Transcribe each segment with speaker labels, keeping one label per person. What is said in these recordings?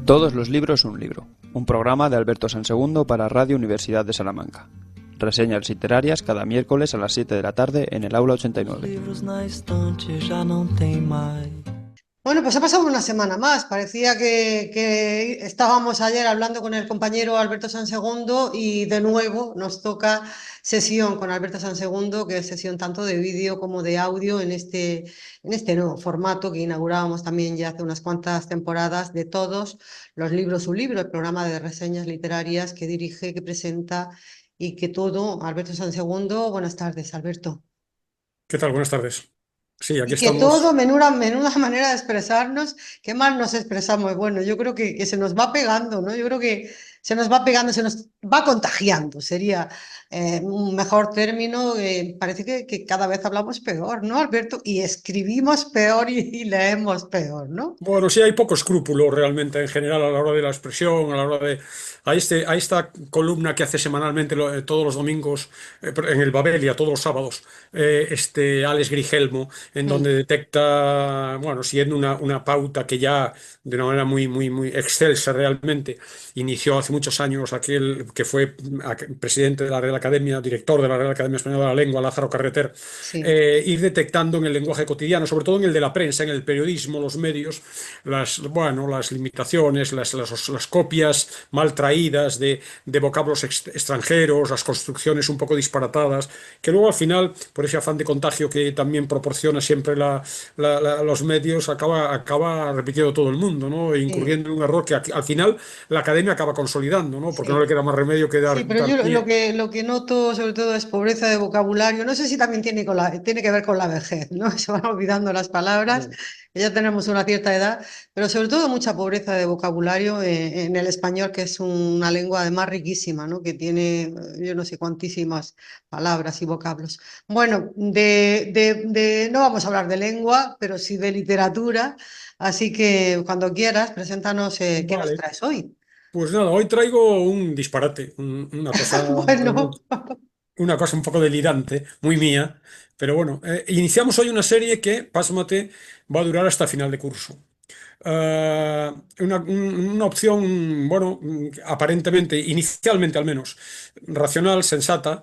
Speaker 1: Todos los libros un libro, un programa de Alberto Sansegundo para Radio Universidad de Salamanca. Reseñas literarias cada miércoles a las 7 de la tarde en el aula 89.
Speaker 2: Bueno, pues ha pasado una semana más. Parecía que estábamos ayer hablando con el compañero Alberto Sansegundo y de nuevo nos toca sesión con Alberto Sansegundo, que es sesión tanto de vídeo como de audio en este nuevo formato que inaugurábamos también ya hace unas cuantas temporadas de todos los libros, un libro, el programa de reseñas literarias que dirige, que presenta y que todo Alberto Sansegundo. Buenas tardes, Alberto.
Speaker 3: ¿Qué tal? Buenas tardes. Sí, aquí
Speaker 2: Y que todo,
Speaker 3: estamos.
Speaker 2: menuda manera de expresarnos, qué mal nos expresamos. Bueno, yo creo que se nos va pegando, ¿no? Yo creo que se nos va pegando, se nos va contagiando, sería un mejor término. Parece que cada vez hablamos peor, ¿no, Alberto? Y escribimos peor y leemos peor, ¿no?
Speaker 3: Bueno, sí, hay poco escrúpulo realmente en general a la hora de la expresión, a la hora de. A esta columna que hace semanalmente todos los domingos en el Babelia, todos los sábados, Alex Grigelmo, en donde detecta, bueno, siguiendo una pauta que ya de una manera muy excelsa realmente inició hace muchos años aquel que fue presidente de la Real Academia, director de la Real Academia Española de la Lengua, Lázaro Carreter,
Speaker 2: Sí.
Speaker 3: ir detectando en el lenguaje cotidiano, sobre todo en el de la prensa, en el periodismo, los medios, las limitaciones, las copias mal traídas de vocablos extranjeros, las construcciones un poco disparatadas, que luego al final, por ese afán de contagio que también proporciona siempre los medios, acaba repitiendo todo el mundo, ¿no? E
Speaker 2: Sí.
Speaker 3: incurriendo en un error que al final la academia acaba consolidando, ¿no? Porque no le
Speaker 2: Sí.
Speaker 3: queda más remedio que
Speaker 2: Sí, pero
Speaker 3: dar
Speaker 2: yo
Speaker 3: pie.
Speaker 2: lo que noto sobre todo es pobreza de vocabulario. No sé si también tiene que ver con la vejez, ¿no? Se van olvidando las palabras, que ya tenemos una cierta edad, pero sobre todo mucha pobreza de vocabulario en el español, que es una lengua además riquísima, ¿no? Que tiene yo no sé cuantísimas palabras y vocablos. Bueno, no vamos a hablar de lengua, pero sí de literatura, así que cuando quieras, preséntanos qué nos
Speaker 3: Vale.
Speaker 2: traes hoy.
Speaker 3: Pues nada, hoy traigo un disparate,
Speaker 2: Bueno.
Speaker 3: una cosa un poco delirante, muy mía, pero bueno, iniciamos hoy una serie que, pásmate, va a durar hasta final de curso. Una opción, bueno, aparentemente, inicialmente al menos, racional, sensata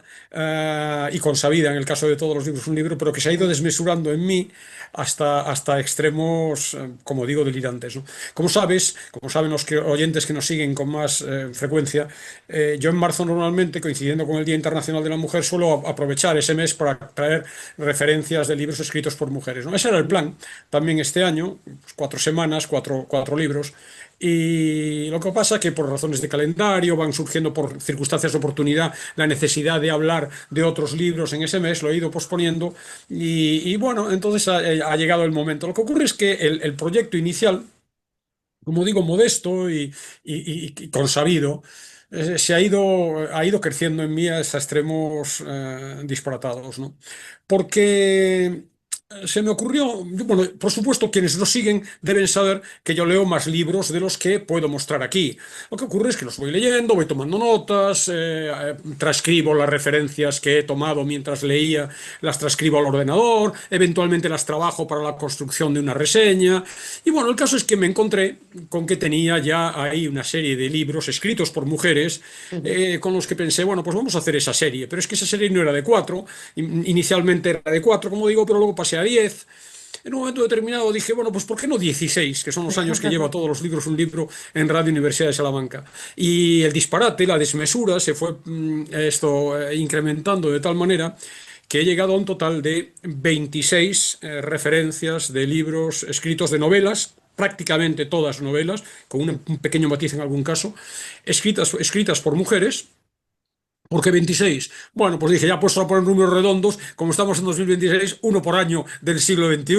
Speaker 3: y consabida en el caso de todos los libros, un libro, pero que se ha ido desmesurando en mí hasta extremos, como digo, delirantes, ¿no? Como sabes, como saben los oyentes que nos siguen con más frecuencia, yo en marzo normalmente, coincidiendo con el Día Internacional de la Mujer, suelo aprovechar ese mes para traer referencias de libros escritos por mujeres, ¿no? Ese era el plan. También este año, pues, 4 semanas, cuatro libros. Y lo que pasa es que por razones de calendario van surgiendo por circunstancias de oportunidad la necesidad de hablar de otros libros en ese mes, lo he ido posponiendo y bueno, entonces ha llegado el momento. Lo que ocurre es que el proyecto inicial, como digo, modesto y consabido, ha ido creciendo en mí hasta extremos disparatados, ¿no? Porque se me ocurrió, bueno, por supuesto, quienes nos siguen deben saber que yo leo más libros de los que puedo mostrar aquí. Lo que ocurre es que los voy leyendo, voy tomando notas, transcribo las referencias que he tomado mientras leía, las transcribo al ordenador, eventualmente las trabajo para la construcción de una reseña. Y bueno, el caso es que me encontré con que tenía ya ahí una serie de libros escritos por mujeres con los que pensé, bueno, pues vamos a hacer esa serie. Pero es que esa serie no era de cuatro, inicialmente era de cuatro, como digo, pero luego pasé a 10. En un momento determinado dije, bueno, pues ¿por qué no 16, que son los años que lleva todos los libros un libro en Radio Universidad de Salamanca? Y el disparate, la desmesura se fue incrementando de tal manera que he llegado a un total de 26 referencias de libros escritos de novelas, prácticamente todas novelas, con un pequeño matiz en algún caso, escritas por mujeres. ¿Por qué 26? Bueno, pues dije, ya puesto a poner números redondos, como estamos en 2026, uno por año del siglo XXI.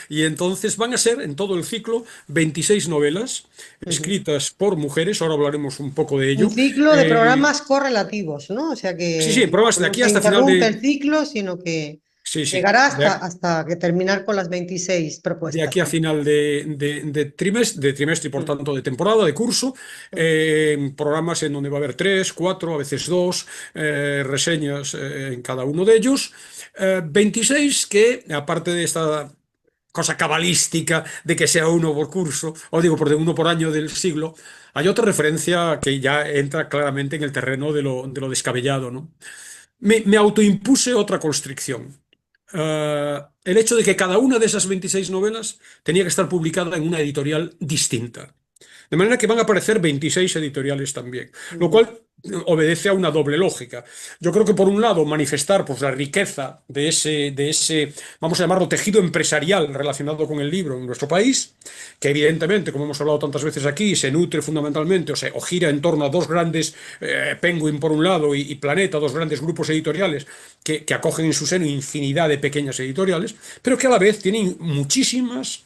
Speaker 3: Y entonces van a ser, en todo el ciclo, 26 novelas escritas por mujeres. Ahora hablaremos un poco de
Speaker 2: Un
Speaker 3: ello.
Speaker 2: ciclo de
Speaker 3: Eh,
Speaker 2: programas correlativos, ¿no? O sea
Speaker 3: sí, sí,
Speaker 2: que
Speaker 3: programas de
Speaker 2: no
Speaker 3: aquí
Speaker 2: se
Speaker 3: hasta final
Speaker 2: interrumpe
Speaker 3: de.
Speaker 2: el ciclo, sino que
Speaker 3: Sí, sí.
Speaker 2: llegará hasta que terminar con las 26
Speaker 3: De
Speaker 2: propuestas.
Speaker 3: aquí a final de trimestre y por
Speaker 2: Mm.
Speaker 3: tanto de temporada, de curso, programas en donde va a haber tres, cuatro, a veces dos reseñas en cada uno de ellos. 26 que, aparte de esta cosa cabalística de que sea uno por curso, o digo, por de uno por año del siglo. Hay otra referencia que ya entra claramente en el terreno de lo descabellado, ¿no? Me autoimpuse otra constricción. El hecho de que cada una de esas 26 novelas tenía que estar publicada en una editorial distinta. De manera que van a aparecer 26 editoriales también, lo
Speaker 2: Mm.
Speaker 3: cual obedece a una doble lógica. Yo creo que por un lado manifestar pues, la riqueza de ese, vamos a llamarlo, tejido empresarial relacionado con el libro en nuestro país, que evidentemente, como hemos hablado tantas veces aquí, se nutre fundamentalmente o gira en torno a dos grandes, Penguin por un lado y Planeta, dos grandes grupos editoriales que acogen en su seno infinidad de pequeñas editoriales, pero que a la vez tienen muchísimas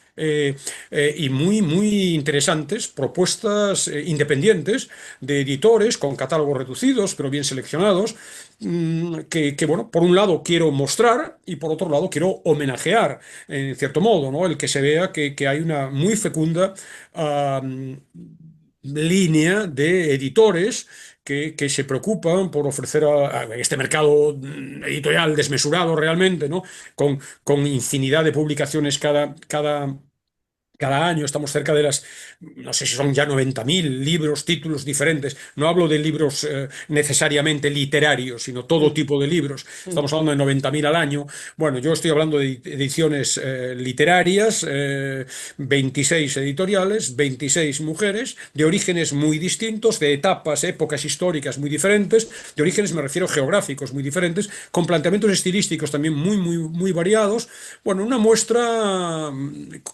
Speaker 3: y muy, muy interesantes propuestas independientes de editores con catálogos reducidos, pero bien seleccionados, bueno, por un lado quiero mostrar y por otro lado quiero homenajear, en cierto modo, ¿no? El que se vea que hay una muy fecunda línea de editores que se preocupan por ofrecer a este mercado editorial desmesurado realmente, ¿no? Con infinidad de publicaciones cada año. Estamos cerca de no sé si son ya 90.000 libros, títulos diferentes. No hablo de libros necesariamente literarios, sino todo
Speaker 2: Mm.
Speaker 3: tipo de libros.
Speaker 2: Mm.
Speaker 3: Estamos hablando de 90.000 al año. Bueno, yo estoy hablando de ediciones literarias, 26 editoriales, 26 mujeres, de orígenes muy distintos, de épocas históricas muy diferentes, de orígenes, me refiero, geográficos muy diferentes, con planteamientos estilísticos también muy, muy, muy variados. Bueno, una muestra,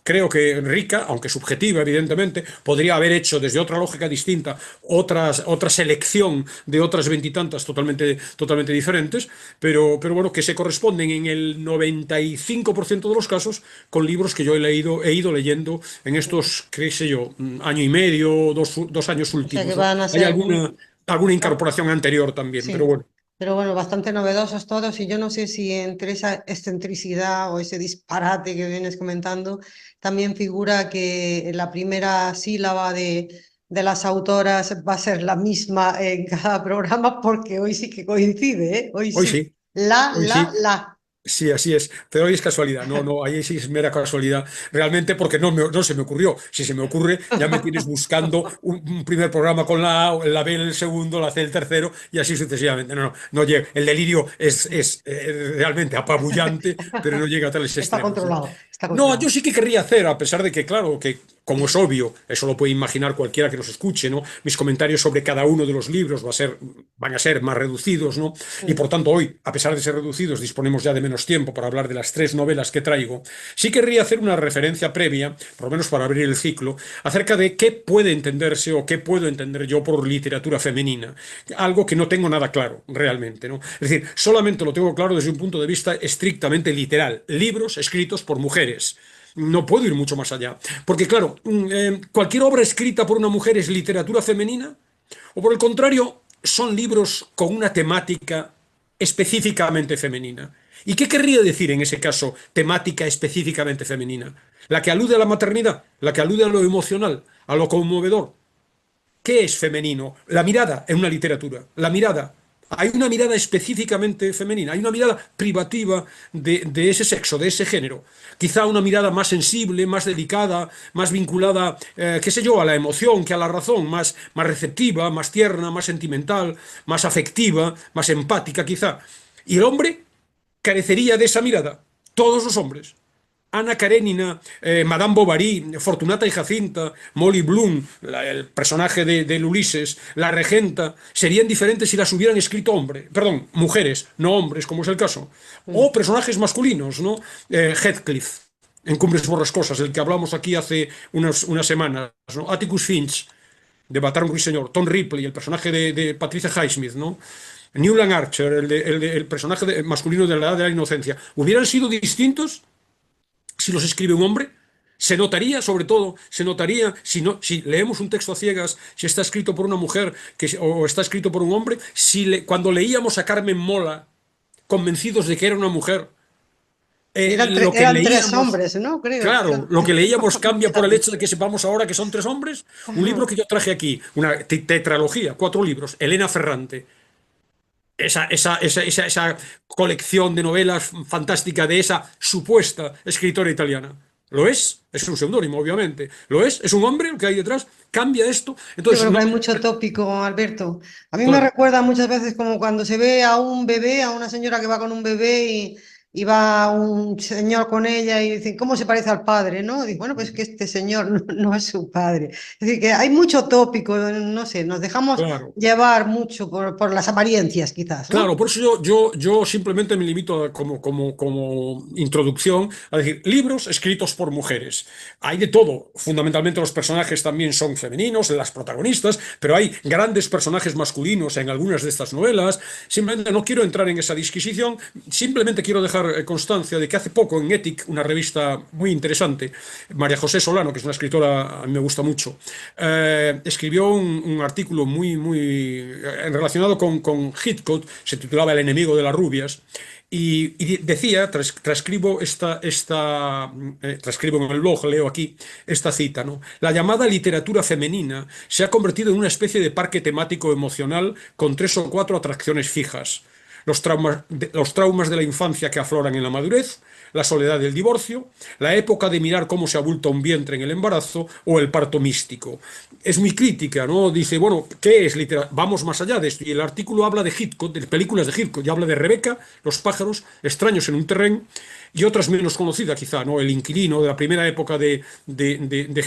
Speaker 3: creo que rica, aunque subjetiva, evidentemente, podría haber hecho desde otra lógica distinta otra selección de otras veintitantas totalmente diferentes, pero bueno, que se corresponden en el 95% de los casos con libros que yo he ido leyendo en estos, qué sé yo, año y medio, dos años
Speaker 2: O sea que
Speaker 3: últimos, ¿no?
Speaker 2: van a
Speaker 3: Hay
Speaker 2: ser,
Speaker 3: alguna incorporación anterior también, pero
Speaker 2: sí,
Speaker 3: bueno.
Speaker 2: pero bueno, bastante novedosos todos y yo no sé si entre esa excentricidad o ese disparate que vienes comentando también figura que la primera sílaba de las autoras va a ser la misma en cada programa porque hoy sí que coincide, ¿eh? Hoy
Speaker 3: Hoy
Speaker 2: sí.
Speaker 3: sí, hoy
Speaker 2: La,
Speaker 3: sí.
Speaker 2: la.
Speaker 3: Sí, así es. Pero hoy es casualidad. No, no, ahí sí es mera casualidad. Realmente porque no se me ocurrió. Si se me ocurre, ya me tienes buscando un primer programa con la A, la B el segundo, la C el tercero y así sucesivamente. No, no, no llega. El delirio es realmente apabullante, pero no llega a tales
Speaker 2: Está
Speaker 3: extremos, ¿no?
Speaker 2: controlado, está
Speaker 3: No, yo
Speaker 2: controlado.
Speaker 3: sí que querría hacer, a pesar de que, claro, que como es obvio, eso lo puede imaginar cualquiera que nos escuche, ¿no? Mis comentarios sobre cada uno de los libros van a ser más reducidos, ¿no? Y
Speaker 2: Mm.
Speaker 3: por tanto hoy, a pesar de ser reducidos, disponemos ya de menos tiempo para hablar de las tres novelas que traigo. Sí querría hacer una referencia previa, por lo menos para abrir el ciclo, acerca de qué puede entenderse o qué puedo entender yo por literatura femenina. Algo que no tengo nada claro, realmente, ¿no? Es decir, solamente lo tengo claro desde un punto de vista estrictamente literal. Libros escritos por mujeres. No puedo ir mucho más allá. Porque, claro, cualquier obra escrita por una mujer es literatura femenina, o por el contrario, son libros con una temática específicamente femenina. ¿Y qué querría decir en ese caso temática específicamente femenina? La que alude a la maternidad, la que alude a lo emocional, a lo conmovedor. ¿Qué es femenino? La mirada en una literatura. La mirada. Hay una mirada específicamente femenina, hay una mirada privativa de ese sexo, de ese género. Quizá una mirada más sensible, más delicada, más vinculada, qué sé yo, a la emoción que a la razón, más receptiva, más tierna, más sentimental, más afectiva, más empática quizá. Y el hombre carecería de esa mirada. Todos los hombres. Ana Karenina, Madame Bovary, Fortunata y Jacinta, Molly Bloom, el personaje del Ulises, la regenta, serían diferentes si las hubieran escrito mujeres, no hombres, como es el caso.
Speaker 2: Mm.
Speaker 3: O personajes masculinos, ¿no? Heathcliff, en Cumbres Borrascosas, del que hablamos aquí hace unas semanas, ¿no? Atticus Finch, de Baton Ruiseñor, Tom Ripley, el personaje de Patricia Highsmith, ¿no? Newland Archer, el personaje masculino de la Edad de la Inocencia, ¿hubieran sido distintos si los escribe un hombre? Se notaría, sobre todo, se notaría si, no, si leemos un texto a ciegas, si está escrito por una mujer o está escrito por un hombre, cuando leíamos a Carmen Mola, convencidos de que era una mujer, lo que
Speaker 2: Eran tres
Speaker 3: leíamos,
Speaker 2: hombres, ¿no? Creo.
Speaker 3: claro, lo que leíamos cambia por el
Speaker 2: Fíjate.
Speaker 3: hecho de que sepamos ahora que son tres hombres. Un libro
Speaker 2: Ajá.
Speaker 3: que yo traje aquí, una tetralogía, 4 libros, Elena Ferrante, esa colección de novelas fantástica de esa supuesta escritora italiana. Lo es un seudónimo, obviamente. Lo es un hombre el que hay detrás, cambia esto.
Speaker 2: Yo
Speaker 3: Entonces,
Speaker 2: creo que
Speaker 3: no,
Speaker 2: hay mucho tópico, Alberto. A mí me
Speaker 3: claro,
Speaker 2: recuerda muchas veces como cuando se ve a un bebé, a una señora que va con un bebé y va un señor con ella y dicen, ¿cómo se parece al padre? ¿No? Y digo, bueno, pues es que este señor no es su padre. Es decir, que hay mucho tópico, no sé, nos dejamos
Speaker 3: claro.
Speaker 2: llevar mucho por las apariencias, quizás, ¿no?
Speaker 3: Claro, por eso yo simplemente me limito como introducción a decir libros escritos por mujeres. Hay de todo. Fundamentalmente los personajes también son femeninos, las protagonistas, pero hay grandes personajes masculinos en algunas de estas novelas. Simplemente no quiero entrar en esa disquisición, simplemente quiero dejar constancia de que hace poco en Ethic, una revista muy interesante, María José Solano, que es una escritora, a mí me gusta mucho, escribió un artículo muy relacionado con Hitchcock, se titulaba El enemigo de las rubias, y decía, transcribo en el blog, leo aquí esta cita, ¿no? La llamada literatura femenina se ha convertido en una especie de parque temático emocional con 3 o 4 atracciones fijas. Los traumas de la infancia que afloran en la madurez, la soledad del divorcio, la época de mirar cómo se abulta un vientre en el embarazo o el parto místico. Es muy crítica, ¿no? Dice, bueno, ¿qué es literatura? Vamos más allá de esto. Y el artículo habla de Hitchcock, de películas de Hitchcock, y habla de Rebeca, Los pájaros, Extraños en un terreno, y otras menos conocidas quizá, ¿no? El inquilino de la primera época de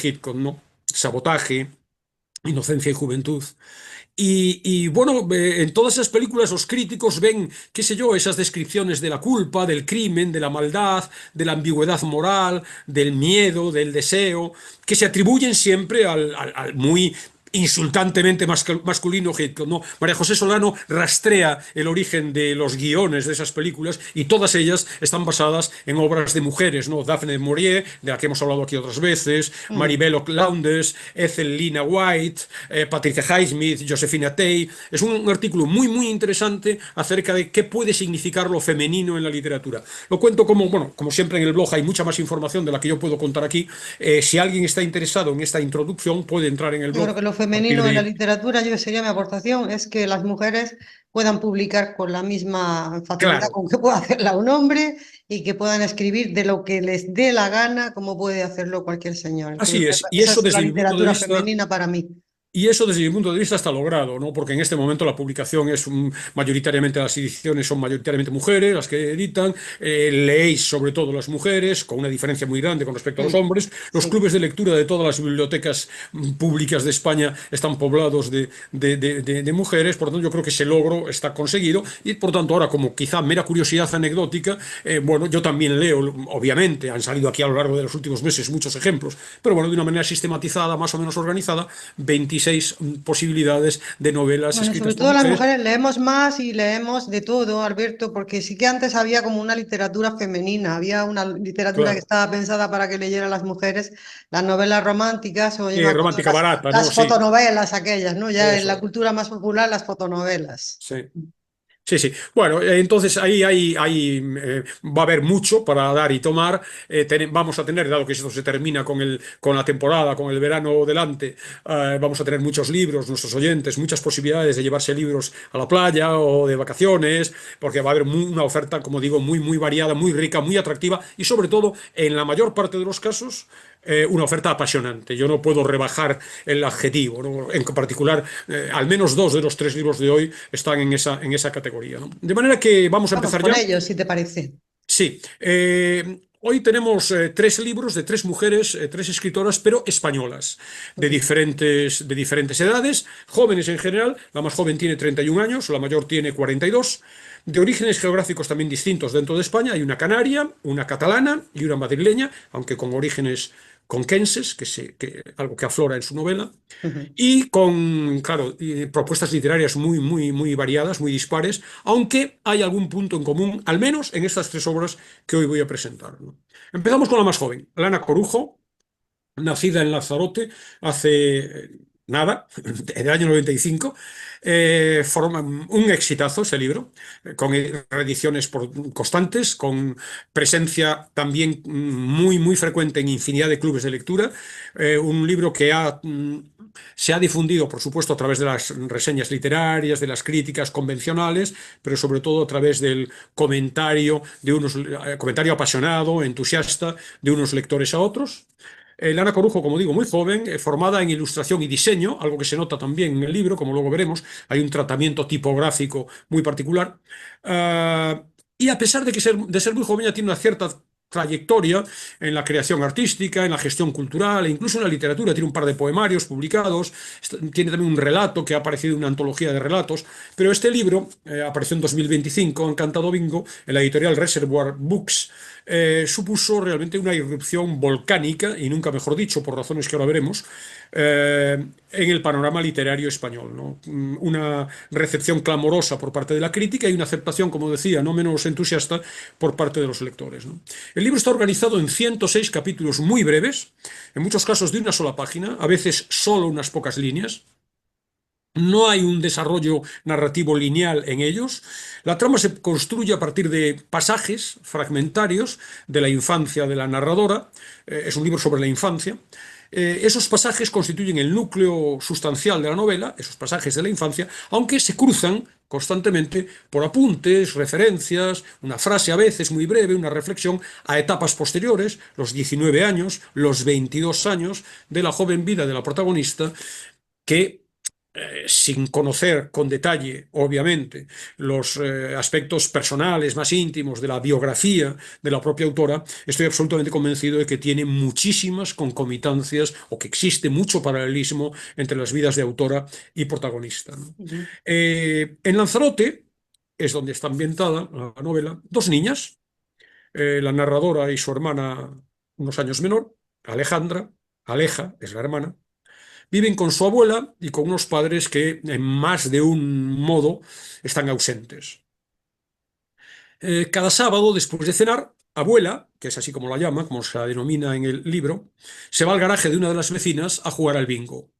Speaker 3: Hitchcock, ¿no? Sabotaje, Inocencia y juventud. Y bueno, en todas esas películas los críticos ven, qué sé yo, esas descripciones de la culpa, del crimen, de la maldad, de la ambigüedad moral, del miedo, del deseo, que se atribuyen siempre al muy insultantemente masculino Hitchcock, ¿no? María José Solano rastrea el origen de los guiones de esas películas y todas ellas están basadas en obras de mujeres, ¿no? Daphne du Maurier, de la que hemos hablado aquí otras veces,
Speaker 2: Mm.
Speaker 3: Maribel Lowndes, Ethel Lina White, Patricia Highsmith, Josephina Tey. Es un artículo muy interesante acerca de qué puede significar lo femenino en la literatura. Lo cuento bueno, como siempre en el blog hay mucha más información de la que yo puedo contar aquí. Si alguien está interesado en esta introducción, puede entrar en el
Speaker 2: Yo creo
Speaker 3: blog
Speaker 2: que lo
Speaker 3: a partir
Speaker 2: femenino en la
Speaker 3: de...
Speaker 2: literatura, yo sería mi aportación, es que las mujeres puedan publicar con la misma facilidad
Speaker 3: Claro,
Speaker 2: con que puede hacerla un hombre y que puedan escribir de lo que les dé la gana, como puede hacerlo cualquier señor. Entonces,
Speaker 3: así es. Y
Speaker 2: esa
Speaker 3: eso
Speaker 2: es la
Speaker 3: desde mi punto de
Speaker 2: literatura
Speaker 3: vista
Speaker 2: femenina para mí.
Speaker 3: Y eso desde mi punto de vista está logrado, ¿no? Porque en este momento la publicación es mayoritariamente, las ediciones son mayoritariamente mujeres, las que editan, leéis sobre todo las mujeres, con una diferencia muy grande con respecto a los
Speaker 2: Mm,
Speaker 3: hombres. Los
Speaker 2: sí.
Speaker 3: clubes de lectura de todas las bibliotecas públicas de España están poblados de mujeres, por lo tanto yo creo que ese logro está conseguido y por tanto ahora como quizá mera curiosidad anecdótica, bueno, yo también leo, obviamente, han salido aquí a lo largo de los últimos meses muchos ejemplos, pero bueno, de una manera sistematizada, más o menos organizada, 26 posibilidades de novelas
Speaker 2: Bueno, sobre
Speaker 3: escritas por
Speaker 2: todo las
Speaker 3: mujeres.
Speaker 2: mujeres leemos más y leemos de todo, Alberto, porque sí que antes había como una literatura femenina, había una literatura que
Speaker 3: Claro.
Speaker 2: estaba pensada para que leyeran las mujeres, las novelas románticas o yo me
Speaker 3: Sí,
Speaker 2: acuerdo
Speaker 3: romántica barata, ¿no?
Speaker 2: las
Speaker 3: Sí,
Speaker 2: fotonovelas aquellas, ¿no? Ya en
Speaker 3: eso
Speaker 2: la
Speaker 3: es.
Speaker 2: cultura más popular, las fotonovelas.
Speaker 3: Sí. Sí, sí. Bueno, entonces ahí va a haber mucho para dar y tomar. Vamos a tener, dado que esto se termina con la temporada, con el verano delante, vamos a tener muchos libros, nuestros oyentes, muchas posibilidades de llevarse libros a la playa o de vacaciones, porque va a haber una oferta, como digo, muy variada, muy rica, muy atractiva y sobre todo, en la mayor parte de los casos, una oferta apasionante. Yo no puedo rebajar el adjetivo, ¿no? En particular, al menos 2 de los 3 libros de hoy están en esa categoría, ¿no? De manera que vamos a
Speaker 2: Vamos
Speaker 3: empezar
Speaker 2: con
Speaker 3: ya.
Speaker 2: ellos, si te parece.
Speaker 3: Sí. Hoy tenemos 3 libros de 3 mujeres, 3 escritoras, pero españolas, de diferentes edades, jóvenes en general. La más joven tiene 31 años, la mayor tiene 42, de orígenes geográficos también distintos dentro de España. Hay una canaria, una catalana y una madrileña, aunque con orígenes conquenses, algo que aflora en su novela.
Speaker 2: Ujú.
Speaker 3: Y con, claro, propuestas literarias muy variadas, muy dispares, aunque hay algún punto en común, al menos en estas 3 obras que hoy voy a presentar, ¿no? Empezamos con la más joven, Lana Corujo, nacida en Lanzarote hace nada, en el año 95. Forma un exitazo ese libro, con reediciones constantes, con presencia también muy frecuente en infinidad de clubes de lectura. Un libro que ha Se ha difundido, por supuesto, a través de las reseñas literarias, de las críticas convencionales, pero sobre todo a través del comentario apasionado, entusiasta, de unos lectores a otros. Ana Corujo, como digo, muy joven, formada en ilustración y diseño, algo que se nota también en el libro, como luego veremos. Hay un tratamiento tipográfico muy particular. Y a pesar de ser muy joven, ya tiene una cierta trayectoria en la creación artística, en la gestión cultural e incluso en la literatura. Tiene un par de poemarios publicados, tiene también un relato que ha aparecido en una antología de relatos, pero este libro apareció en 2025 en Cantado Bingo, en la editorial Reservoir Books. Supuso realmente una irrupción volcánica, y nunca mejor dicho, por razones que ahora veremos, en el panorama literario español, ¿no? Una recepción clamorosa por parte de la crítica y una aceptación, como decía, no menos entusiasta por parte de los lectores, ¿no? El libro está organizado en 106 capítulos muy breves, en muchos casos de una sola página, a veces solo unas pocas líneas. No hay un desarrollo narrativo lineal en ellos. La trama se construye a partir de pasajes fragmentarios de la infancia de la narradora. Es un libro sobre la infancia. Esos pasajes constituyen el núcleo sustancial de la novela, esos pasajes de la infancia, aunque se cruzan constantemente por apuntes, referencias, una frase a veces muy breve, una reflexión a etapas posteriores, los 19 años, los 22 años de la joven vida de la protagonista, que sin conocer con detalle, obviamente, los aspectos personales más íntimos de la biografía de la propia autora, estoy absolutamente convencido de que tiene muchísimas concomitancias o que existe mucho paralelismo entre las vidas de autora y protagonista, ¿no? En Lanzarote es donde está ambientada la novela, dos niñas, la narradora y su hermana unos años menor, Alejandra, Aleja es la hermana. Viven con su abuela y con unos padres que en más de un modo están ausentes. Cada sábado, después de cenar, abuela, que es así como la llama, como se la denomina en el libro, se va al garaje de una de las vecinas a jugar al bingo.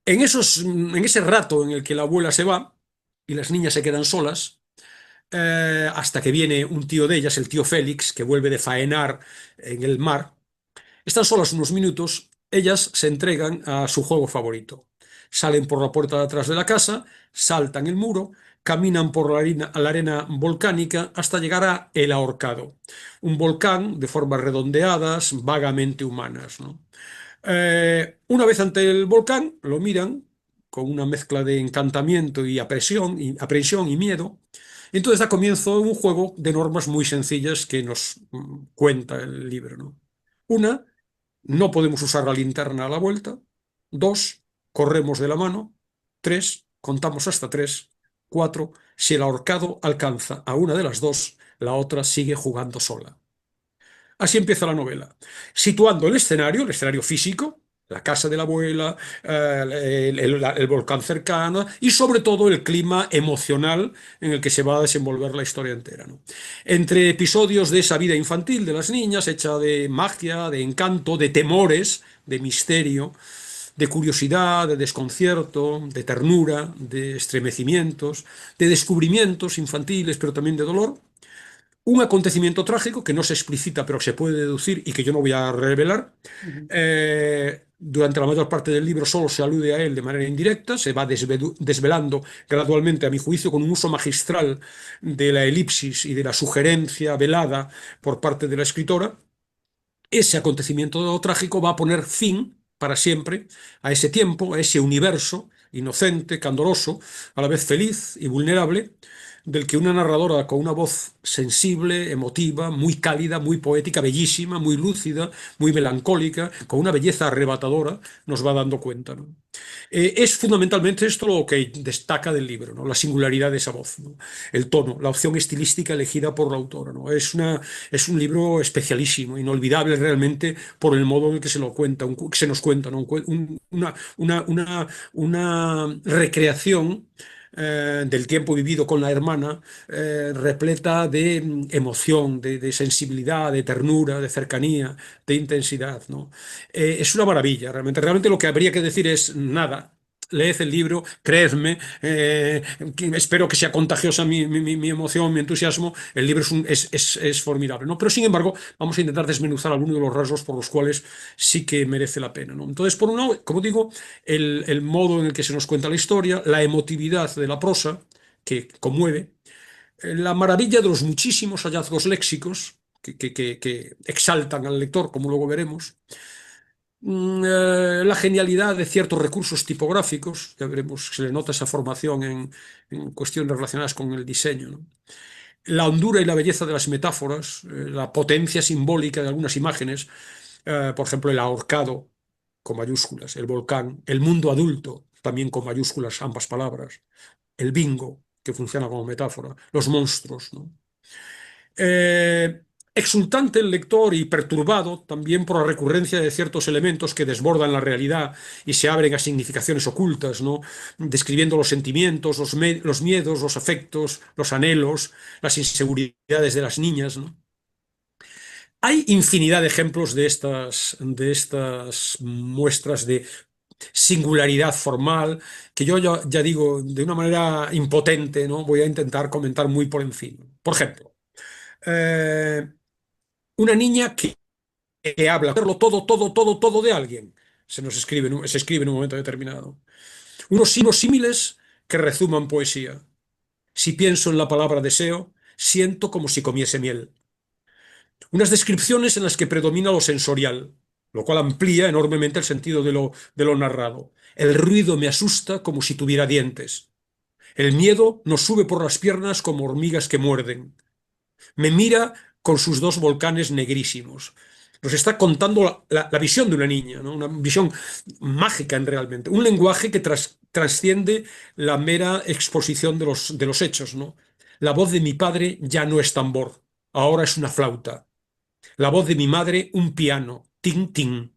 Speaker 3: En ese rato en el que la abuela se va y las niñas se quedan solas, hasta que viene un tío de ellas, el tío Félix, que vuelve de faenar en el mar. Están solas unos minutos, ellas se entregan a su juego favorito. Salen por la puerta de atrás de la casa, saltan el muro, caminan por la arena volcánica hasta llegar a El Ahorcado, un volcán de formas redondeadas, vagamente humanas, ¿no? Una vez ante el volcán, lo miran con una mezcla de encantamiento y aprensión y miedo. Y entonces da comienzo un juego de normas muy sencillas que nos cuenta el libro, ¿no? Una, no podemos usar la linterna a la vuelta. Dos, corremos de la mano. Tres, contamos hasta tres. Cuatro, si el ahorcado alcanza a una de las dos, la otra sigue jugando sola. Así empieza la novela, situando el escenario físico, la casa de la abuela, el volcán cercano y sobre todo el clima emocional en el que se va a desenvolver la historia entera, ¿no? Entre episodios de esa vida infantil de las niñas, hecha de magia, de encanto, de temores, de misterio, de curiosidad, de desconcierto, de ternura, de estremecimientos, de descubrimientos infantiles, pero también de dolor. Un acontecimiento trágico que no se explicita, pero que se puede deducir y que yo no voy a revelar. Durante la mayor parte del libro solo se alude a él de manera indirecta, se va desvelando gradualmente, a mi juicio, con un uso magistral de la elipsis y de la sugerencia velada por parte de la escritora. Ese acontecimiento trágico va a poner fin para siempre a ese tiempo, a ese universo inocente, candoroso, a la vez feliz y vulnerable, del que una narradora con una voz sensible, emotiva, muy cálida, muy poética, bellísima, muy lúcida, muy melancólica, con una belleza arrebatadora, nos va dando cuenta, ¿no? Es fundamentalmente esto lo que destaca del libro, ¿no? La singularidad de esa voz, ¿no? El tono, la opción estilística elegida por la autora, ¿no? Es un libro especialísimo, inolvidable realmente por el modo en el que se lo cuenta, se nos cuenta, ¿no? Una recreación del tiempo vivido con la hermana, repleta de emoción, de sensibilidad, de ternura, de cercanía, de intensidad, ¿no? Es una maravilla, realmente. Realmente lo que habría que decir es nada. leed el libro, creedme, espero que sea contagiosa mi emoción, mi entusiasmo. El libro es formidable, ¿no? Pero sin embargo, vamos a intentar desmenuzar algunos de los rasgos por los cuales sí que merece la pena, ¿no? Entonces, por un lado, como digo, el modo en el que se nos cuenta la historia, la emotividad de la prosa, que conmueve, la maravilla de los muchísimos hallazgos léxicos que exaltan al lector, como luego veremos, la genialidad de ciertos recursos tipográficos, ya veremos, se le nota esa formación en cuestiones relacionadas con el diseño, ¿no? La hondura y la belleza de las metáforas, la potencia simbólica de algunas imágenes, por ejemplo, el ahorcado con mayúsculas, el volcán, el mundo adulto, también con mayúsculas ambas palabras, el bingo, que funciona como metáfora, los monstruos, ¿no? Eh, Exultante el lector y perturbado también por la recurrencia de ciertos elementos que desbordan la realidad y se abren a significaciones ocultas, ¿no? Describiendo los sentimientos, los miedos, los afectos, los anhelos, las inseguridades de las niñas, ¿no? Hay infinidad de ejemplos de estas muestras de singularidad formal que yo ya digo de una manera impotente, ¿no? Voy a intentar comentar muy por encima. Por ejemplo, eh, una niña que habla, hacerlo todo de alguien. Se escribe en un momento determinado. Unos símiles que rezuman poesía. Si pienso en la palabra deseo, siento como si comiese miel. Unas descripciones en las que predomina lo sensorial, lo cual amplía enormemente el sentido de lo narrado. El ruido me asusta como si tuviera dientes. El miedo nos sube por las piernas como hormigas que muerden. Me mira con sus dos volcanes negrísimos. Nos está contando la visión de una niña, ¿no? Una visión mágica en realmente, un lenguaje que trasciende la mera exposición de los hechos, ¿no? La voz de mi padre ya no es tambor, ahora es una flauta. La voz de mi madre un piano, tin, tin.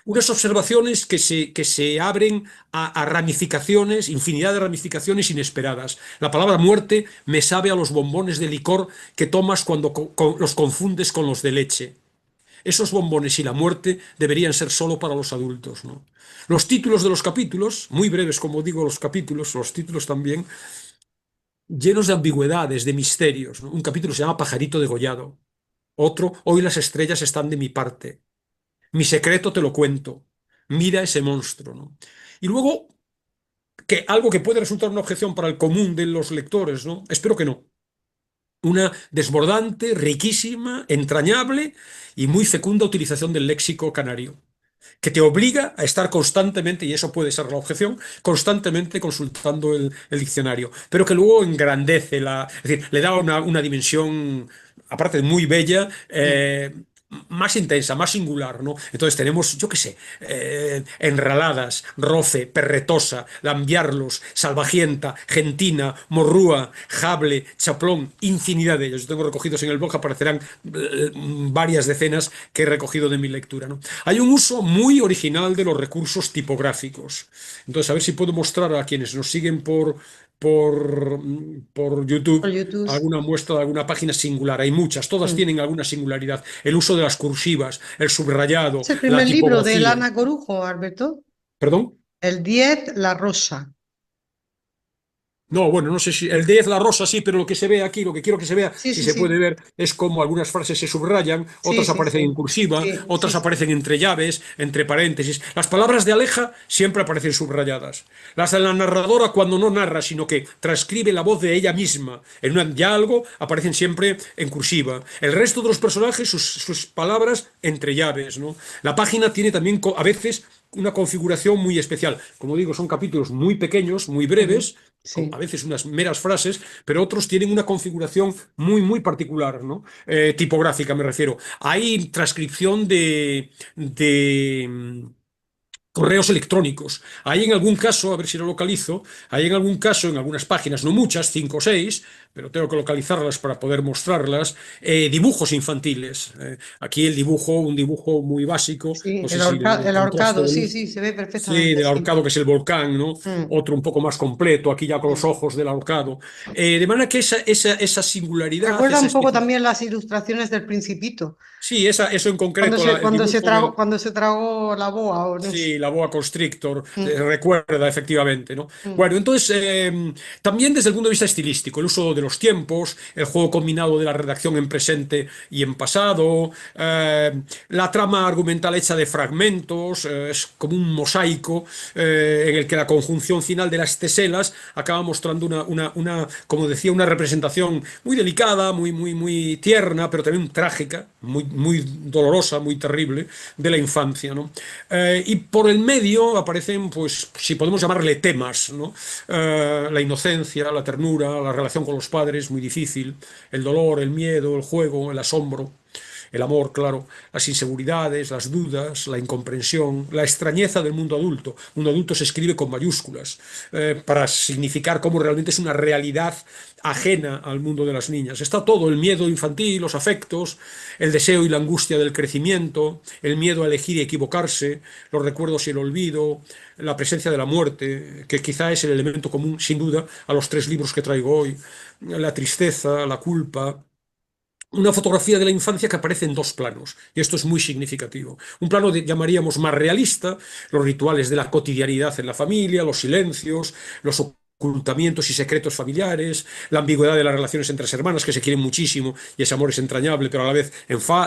Speaker 3: Unas observaciones que se abren a ramificaciones, infinidad de ramificaciones inesperadas. La palabra muerte me sabe a los bombones de licor que tomas cuando los confundes con los de leche. Esos bombones y la muerte deberían ser solo para los adultos, ¿no? Los títulos de los capítulos, muy breves como digo los capítulos, los títulos también, llenos de ambigüedades, de misterios, ¿no? Un capítulo se llama Pajarito degollado. Otro, Hoy las estrellas están de mi parte. Mi secreto te lo cuento. Mira ese monstruo, ¿no? Y luego, que algo que puede resultar una objeción para el común de los lectores, ¿no? Espero que no. Una desbordante, riquísima, entrañable y muy fecunda utilización del léxico canario, que te obliga a estar constantemente, y eso puede ser la objeción, constantemente consultando el diccionario, pero que luego engrandece, es decir, le da una dimensión, aparte de muy bella, más intensa, más singular, ¿no? Entonces tenemos, yo qué sé, enraladas, roce, perretosa, lambiarlos, salvajienta, gentina, morrúa, jable, chaplón, infinidad de ellos. Yo tengo recogidos en el blog, aparecerán varias decenas que he recogido de mi lectura, ¿no? Hay un uso muy original de los recursos tipográficos. Entonces, a ver si puedo mostrar a quienes nos siguen por
Speaker 2: Por
Speaker 3: YouTube
Speaker 2: YouTube.
Speaker 3: alguna muestra de alguna página singular. Hay muchas, todas
Speaker 2: Mm.
Speaker 3: tienen alguna singularidad. El uso de las cursivas, el subrayado,
Speaker 2: Es el
Speaker 3: la
Speaker 2: primer libro de
Speaker 3: tipografía.
Speaker 2: Lana Corujo, Alberto.
Speaker 3: ¿Perdón?
Speaker 2: El 10, La Rosa.
Speaker 3: No, bueno, no sé si el 10 la rosa sí, pero lo que se ve aquí, lo que quiero que se vea,
Speaker 2: Sí,
Speaker 3: si
Speaker 2: sí,
Speaker 3: se puede
Speaker 2: sí.
Speaker 3: ver, es como algunas frases se subrayan,
Speaker 2: Sí,
Speaker 3: otras
Speaker 2: sí,
Speaker 3: aparecen en
Speaker 2: sí.
Speaker 3: cursiva,
Speaker 2: Sí, sí,
Speaker 3: otras
Speaker 2: sí.
Speaker 3: aparecen entre llaves, entre paréntesis. Las palabras de Aleja siempre aparecen subrayadas. Las de la narradora cuando no narra, sino que transcribe la voz de ella misma en un diálogo, aparecen siempre en cursiva. El resto de los personajes, sus palabras entre llaves, ¿no? La página tiene también a veces una configuración muy especial. Como digo, son capítulos muy pequeños, muy
Speaker 2: Ujú.
Speaker 3: breves, a
Speaker 2: Sí.
Speaker 3: veces unas meras frases, pero otros tienen una configuración muy particular, ¿no? Tipográfica me refiero. Hay transcripción de correos electrónicos. Hay en algún caso, a ver si lo localizo, hay en algún caso, en algunas páginas, no muchas, 5 o 6, pero tengo que localizarlas para poder mostrarlas, dibujos infantiles. Aquí un dibujo muy básico,
Speaker 2: Sí,
Speaker 3: no sé si el
Speaker 2: el
Speaker 3: contraste
Speaker 2: ahorcado,
Speaker 3: de
Speaker 2: sí,
Speaker 3: luz.
Speaker 2: sí, se ve
Speaker 3: Sí,
Speaker 2: perfectamente,
Speaker 3: del
Speaker 2: sí.
Speaker 3: ahorcado, que es el volcán, ¿no?
Speaker 2: Mm,
Speaker 3: Otro un poco más completo, aquí ya con los
Speaker 2: mm.
Speaker 3: ojos del ahorcado. De manera que esa singularidad,
Speaker 2: Recuerda
Speaker 3: esa
Speaker 2: un poco
Speaker 3: especie.
Speaker 2: también las ilustraciones del Principito,
Speaker 3: Sí, eso en concreto, el
Speaker 2: cuando se
Speaker 3: dibujo
Speaker 2: tragó, cuando se tragó la boa, o no sé.
Speaker 3: sí, la boa constrictor,
Speaker 2: Mm,
Speaker 3: recuerda efectivamente, ¿no?
Speaker 2: mm,
Speaker 3: Bueno, entonces, también desde el punto de vista estilístico, el uso de los tiempos, el juego combinado de la redacción en presente y en pasado, la trama argumental hecha de fragmentos, es como un mosaico en el que la conjunción final de las teselas acaba mostrando como decía, una representación muy delicada, muy tierna, pero también trágica, muy dolorosa, muy terrible, de la infancia, ¿no? Y por el medio aparecen, pues, si podemos llamarle temas, ¿no? La inocencia, la ternura, la relación con los padres, muy difícil, el dolor, el miedo, el juego, el asombro. El amor, claro, las inseguridades, las dudas, la incomprensión, la extrañeza del mundo adulto. Mundo adulto se escribe con mayúsculas para significar cómo realmente es una realidad ajena al mundo de las niñas. Está todo, el miedo infantil, los afectos, el deseo y la angustia del crecimiento, el miedo a elegir y equivocarse, los recuerdos y el olvido, la presencia de la muerte, que quizá es el elemento común, sin duda, a los tres libros que traigo hoy, la tristeza, la culpa, una fotografía de la infancia que aparece en dos planos, y esto es muy significativo. Un plano llamaríamos más realista, los rituales de la cotidianidad en la familia, los silencios, los ocultamientos y secretos familiares, la ambigüedad de las relaciones entre las hermanas que se quieren muchísimo y ese amor es entrañable, pero a la vez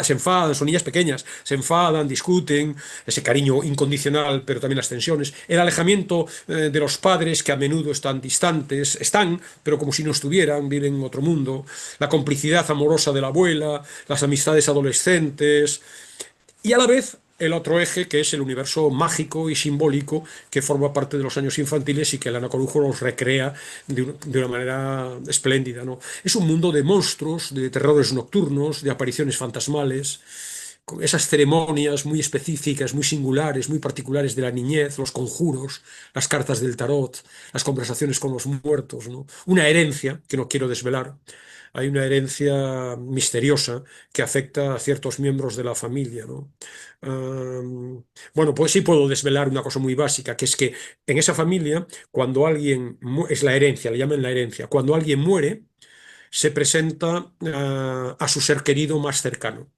Speaker 3: se enfadan, son niñas pequeñas, se enfadan, discuten, ese cariño incondicional, pero también las tensiones, el alejamiento de los padres que a menudo están distantes, pero como si no estuvieran, viven en otro mundo, la complicidad amorosa de la abuela, las amistades adolescentes y a la vez el otro eje que es el universo mágico y simbólico que forma parte de los años infantiles y que Elana Corujo los recrea de una manera espléndida, ¿no? Es un mundo de monstruos, de terrores nocturnos, de apariciones fantasmales, con esas ceremonias muy específicas, muy singulares, muy particulares de la niñez, los conjuros, las cartas del tarot, las conversaciones con los muertos, ¿no? Una herencia que no quiero desvelar. Hay una herencia misteriosa que afecta a ciertos miembros de la familia, ¿no? Bueno, pues sí puedo desvelar una cosa muy básica, que es que en esa familia, cuando es la herencia, le llaman la herencia, cuando alguien muere, se presenta a su ser querido más cercano.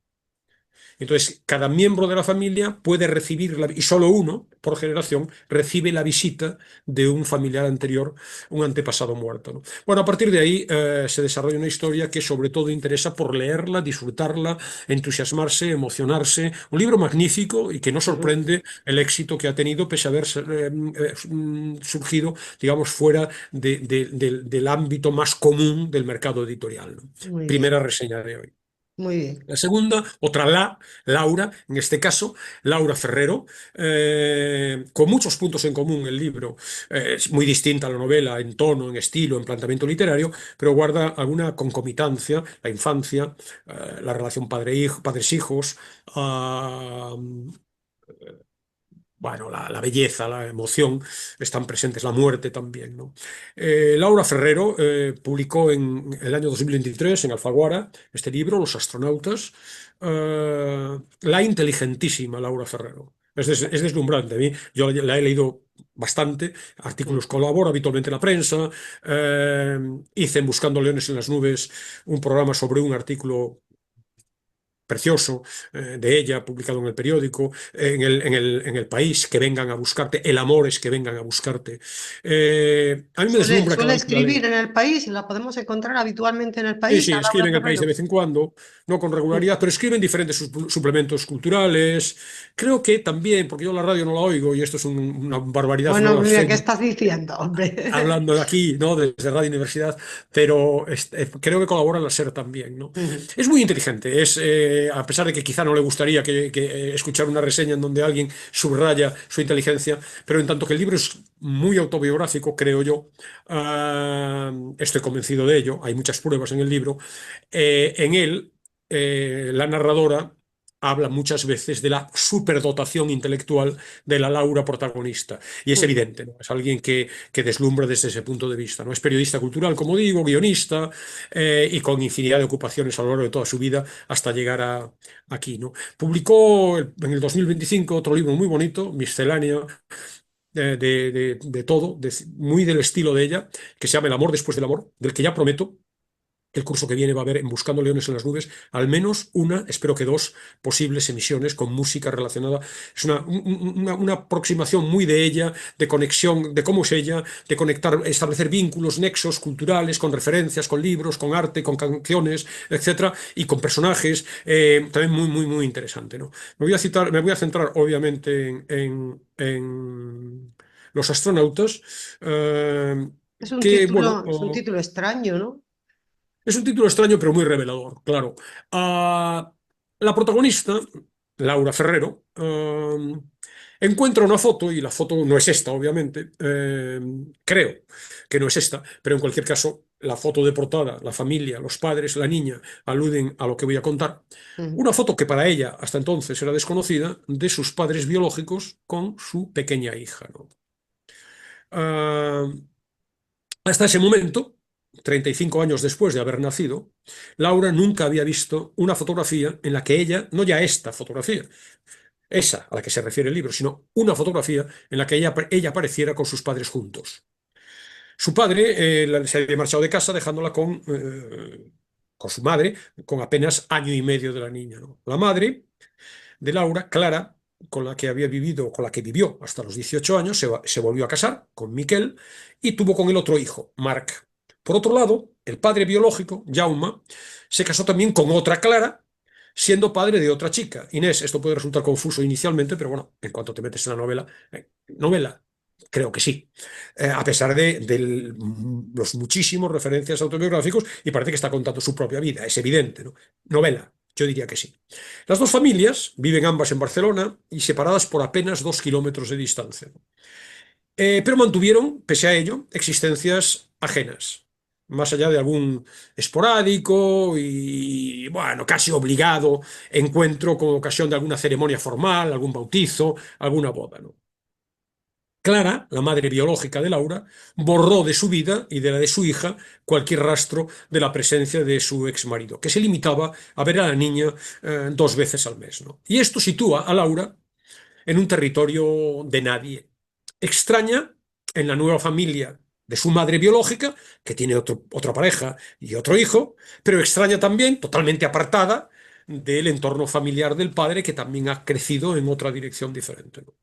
Speaker 3: Entonces, cada miembro de la familia puede recibir, y solo uno por generación recibe la visita de un familiar anterior, un antepasado muerto, ¿no? Bueno, a partir de ahí se desarrolla una historia que sobre todo interesa por leerla, disfrutarla, entusiasmarse, emocionarse. Un libro magnífico y que no
Speaker 2: ujú.
Speaker 3: sorprende el éxito que ha tenido pese a haber surgido, digamos, fuera del ámbito más común del mercado editorial, ¿no?
Speaker 2: Muy
Speaker 3: Primera
Speaker 2: bien,
Speaker 3: reseña de hoy.
Speaker 2: muy bien.
Speaker 3: La segunda, Laura, en este caso, Laura Ferrero, con muchos puntos en común el libro, es muy distinta a la novela en tono, en estilo, en planteamiento literario, pero guarda alguna concomitancia, la infancia, la relación padres-hijos, ah, bueno, la belleza, la emoción están presentes, la muerte también, ¿no? Laura Ferrero publicó en el año 2023 en Alfaguara este libro, Los astronautas, la inteligentísima Laura Ferrero. Es deslumbrante. A mí, yo la he leído bastante, artículos colaboro habitualmente en la prensa, hice en Buscando Leones en las Nubes un programa sobre un artículo precioso de ella, publicado en el periódico, en el país, que vengan a buscarte, el amor es que vengan a buscarte. A mí me deslumbra
Speaker 2: Suele
Speaker 3: cada vez que la leo.
Speaker 2: escribir en el país y la podemos encontrar habitualmente en el
Speaker 3: Sí,
Speaker 2: país,
Speaker 3: sí,
Speaker 2: a
Speaker 3: escribe
Speaker 2: Laura
Speaker 3: en el país de
Speaker 2: Ferrero.
Speaker 3: vez en cuando, no con
Speaker 2: Mm.
Speaker 3: regularidad, pero escribe en diferentes suplementos culturales. Creo que también, porque yo la radio no la oigo y esto es una barbaridad, una
Speaker 2: Bueno, mira, ¿qué
Speaker 3: blasfemia,
Speaker 2: estás diciendo, hombre?
Speaker 3: hablando de aquí, ¿no? Desde Radio Universidad, pero creo que colabora en la SER también, ¿no?
Speaker 2: Ujú.
Speaker 3: Es muy inteligente, a pesar de que quizá no le gustaría que escuchar una reseña en donde alguien subraya su inteligencia, pero en tanto que el libro es muy autobiográfico, creo yo, estoy convencido de ello, hay muchas pruebas en el libro, en él la narradora habla muchas veces de la superdotación intelectual de la Laura protagonista. Y es
Speaker 2: Ujú.
Speaker 3: evidente, ¿no? Es alguien que deslumbra desde ese punto de vista, ¿no? Es periodista cultural, como digo, guionista, y con infinidad de ocupaciones a lo largo de toda su vida hasta llegar aquí, ¿no? Publicó en el 2025 otro libro muy bonito, Miscelánea, de todo, muy del estilo de ella, que se llama El amor después del amor, del que ya prometo. el curso que viene va a haber en Buscando Leones en las Nubes al menos una, espero que dos, posibles emisiones con música relacionada. Es una aproximación muy de ella, de conexión, de cómo es ella, de conectar, establecer vínculos, nexos culturales, con referencias, con libros, con arte, con canciones, etcétera, y con personajes, también muy, muy, muy interesante, ¿no? Me voy a centrar, obviamente, en los astronautas, que, bueno,
Speaker 2: Es un título extraño, ¿no?
Speaker 3: es un título extraño pero muy revelador, claro. La protagonista, Laura Ferrero, encuentra una foto, y la foto no es esta, obviamente, creo que no es esta, pero en cualquier caso, la foto de portada, la familia, los padres, la niña, aluden a lo que voy a contar.
Speaker 2: Ujú.
Speaker 3: Una foto que para ella hasta entonces era desconocida de sus padres biológicos con su pequeña hija, ¿no? Ah, Hasta ese momento, 35 años después de haber nacido, Laura nunca había visto una fotografía en la que ella, no ya esta fotografía, esa a la que se refiere el libro, sino una fotografía en la que ella apareciera con sus padres juntos. Su padre se había marchado de casa dejándola con su madre, con apenas año y medio de la niña, ¿no? La madre de Laura, Clara, con la que había vivido, con la que vivió hasta los 18 años, se volvió a casar con Miquel y tuvo con él otro hijo, Marc. Por otro lado, el padre biológico, Jaume, se casó también con otra Clara, siendo padre de otra chica, Inés. Esto puede resultar confuso inicialmente, pero bueno, en cuanto te metes en la novela, creo que sí, a pesar de los muchísimos referencias autobiográficos, y parece que está contando su propia vida, es evidente, ¿no? Novela, yo diría que sí. Las dos familias viven ambas en Barcelona y separadas por apenas 2 kilómetros de distancia. Pero mantuvieron, pese a ello, existencias ajenas, más allá de algún esporádico y, bueno, casi obligado encuentro con ocasión de alguna ceremonia formal, algún bautizo, alguna boda, ¿no? Clara, la madre biológica de Laura, borró de su vida y de la de su hija cualquier rastro de la presencia de su exmarido, que se limitaba a ver a la niña 2 veces al mes, ¿no? Y esto sitúa a Laura en un territorio de nadie. Extraña en la nueva familia de su madre biológica, que tiene otra pareja y otro hijo, pero extraña también, totalmente apartada, del entorno familiar del padre, que también ha crecido en otra dirección diferente, ¿no?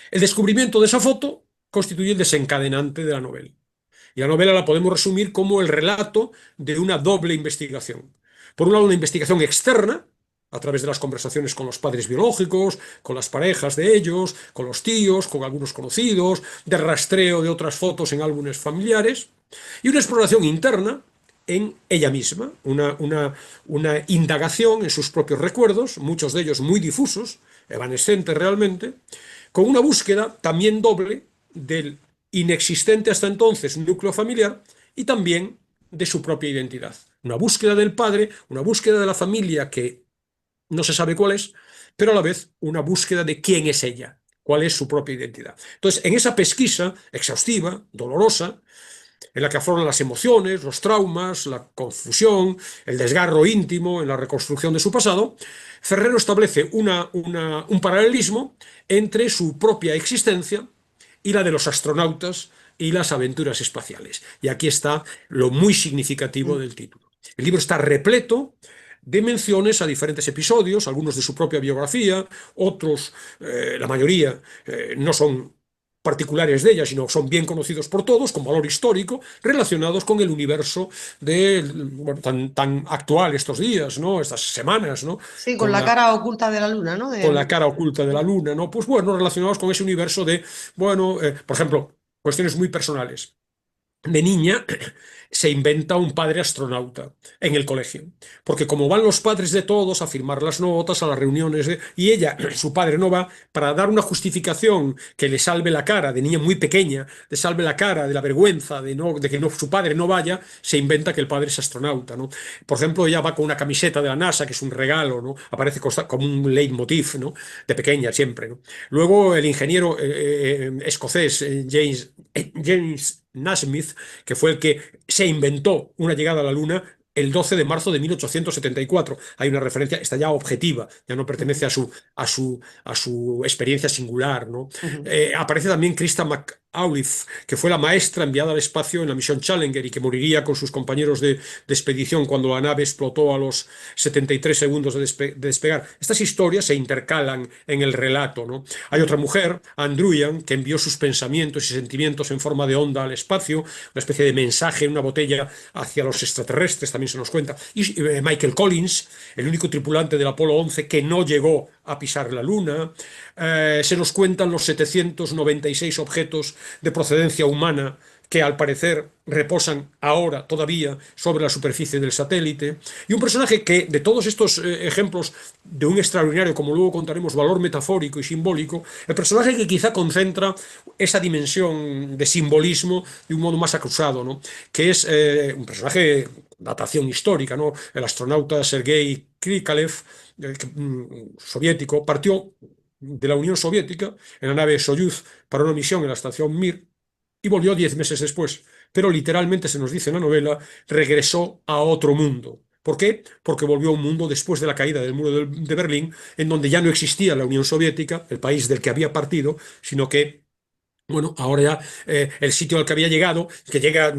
Speaker 3: El descubrimiento de esa foto constituye el desencadenante de la novela. Y la novela la podemos resumir como el relato de una doble investigación. Por un lado, una investigación externa, a través de las conversaciones con los padres biológicos, con las parejas de ellos, con los tíos, con algunos conocidos, de rastreo de otras fotos en álbumes familiares, y una exploración interna en ella misma, una indagación en sus propios recuerdos, muchos de ellos muy difusos, evanescentes realmente, con una búsqueda también doble del inexistente hasta entonces núcleo familiar y también de su propia identidad. Una búsqueda del padre, una búsqueda de la familia que no se sabe cuál es, pero a la vez una búsqueda de quién es ella, cuál es su propia identidad. Entonces, en esa pesquisa exhaustiva, dolorosa, en la que afloran las emociones, los traumas, la confusión, el desgarro íntimo en la reconstrucción de su pasado, Ferrero establece un paralelismo entre su propia existencia y la de los astronautas y las aventuras espaciales. Y aquí está lo muy significativo del título. El libro está repleto de menciones a diferentes episodios, algunos de su propia biografía, otros, la mayoría, no son particulares de ella, sino son bien conocidos por todos, con valor histórico, relacionados con el universo bueno, tan actual estos días, ¿no? Estas semanas, ¿no?
Speaker 2: Sí, con
Speaker 3: Con
Speaker 2: la
Speaker 3: la,
Speaker 2: cara oculta de la luna, ¿no?
Speaker 3: con la cara oculta de la luna, ¿no? Pues bueno, relacionados con ese universo de, bueno, por ejemplo, cuestiones muy personales. De niña se inventa un padre astronauta en el colegio, porque como van los padres de todos a firmar las notas, a las reuniones, y ella, su padre no va, para dar una justificación que le salve la cara, de niña muy pequeña, le salve la cara de la vergüenza de que no, su padre no vaya, se inventa que el padre es astronauta, ¿no? Por ejemplo, ella va con una camiseta de la NASA, que es un regalo, ¿no? Aparece como un leitmotiv, ¿no? De pequeña siempre, ¿no? Luego el ingeniero escocés James Naismith, que fue el que se inventó una llegada a la Luna el 12 de marzo de 1874. Hay una referencia, está ya objetiva, ya no pertenece a su experiencia singular, ¿no? Aparece también Krista Auliffe, que fue la maestra enviada al espacio en la misión Challenger y que moriría con sus compañeros de expedición cuando la nave explotó a los 73 segundos de despegar. Estas historias se intercalan en el relato, ¿no? Hay otra mujer, Andruyan, que envió sus pensamientos y sentimientos en forma de onda al espacio, una especie de mensaje en una botella hacia los extraterrestres, también se nos cuenta. Y Michael Collins, el único tripulante del Apolo 11 que no llegó a pisar la Luna. Se nos cuentan los 796 objetos de procedencia humana que al parecer reposan ahora todavía sobre la superficie del satélite. Y un personaje que, de todos estos ejemplos de un extraordinario, como luego contaremos, valor metafórico y simbólico, el personaje que quizá concentra esa dimensión de simbolismo de un modo más acusado, ¿no? Que es un personaje, datación histórica, ¿no? El astronauta Sergei Krikalev, soviético, partió de la Unión Soviética en la nave Soyuz para una misión en la estación Mir y volvió 10 meses después. Pero literalmente se nos dice en la novela, regresó a otro mundo. ¿Por qué? Porque volvió a un mundo después de la caída del muro de Berlín, en donde ya no existía la Unión Soviética, el país del que había partido, sino que bueno, ahora ya el sitio al que había llegado, que llega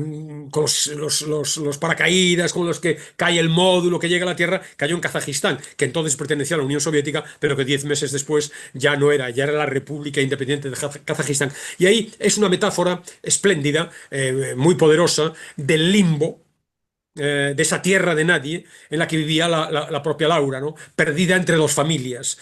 Speaker 3: con los paracaídas, con los que cae el módulo que llega a la Tierra, cayó en Kazajistán, que entonces pertenecía a la Unión Soviética, pero que 10 meses después ya no era, ya era la República Independiente de Kazajistán. Y ahí es una metáfora espléndida, muy poderosa, del limbo, de esa tierra de nadie en la que vivía la propia Laura, ¿no? Perdida entre dos familias.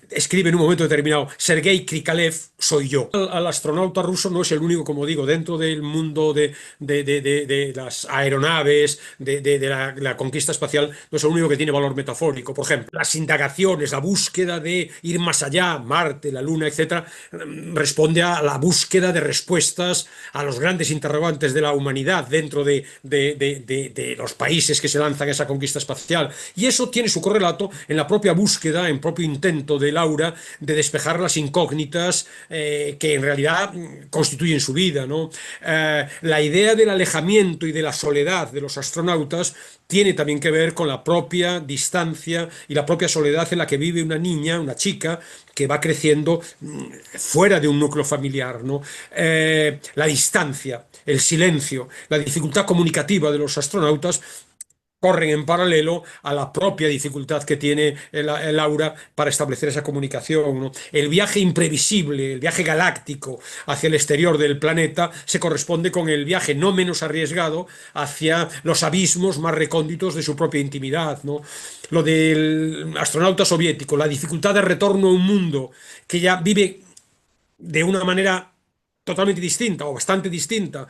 Speaker 3: Escribe en un momento determinado, Sergei Krikalev soy yo. Al astronauta ruso no es el único, como digo, dentro del mundo de las aeronaves, la conquista espacial, no es el único que tiene valor metafórico. Por ejemplo, las indagaciones, la búsqueda de ir más allá, Marte, la Luna, etcétera, responde a la búsqueda de respuestas a los grandes interrogantes de la humanidad dentro de los países que se lanzan a esa conquista espacial. Y eso tiene su correlato en la propia búsqueda, en propio intento de Laura de despejar las incógnitas que en realidad constituyen su vida, ¿no? La idea del alejamiento y de la soledad de los astronautas tiene también que ver con la propia distancia y la propia soledad en la que vive una niña, una chica, que va creciendo fuera de un núcleo familiar, ¿no? La distancia, el silencio, la dificultad comunicativa de los astronautas corren en paralelo a la propia dificultad que tiene el Aura para establecer esa comunicación, ¿no? El viaje imprevisible, el viaje galáctico hacia el exterior del planeta se corresponde con el viaje no menos arriesgado hacia los abismos más recónditos de su propia intimidad, ¿no? Lo del astronauta soviético, la dificultad de retorno a un mundo que ya vive de una manera totalmente distinta o bastante distinta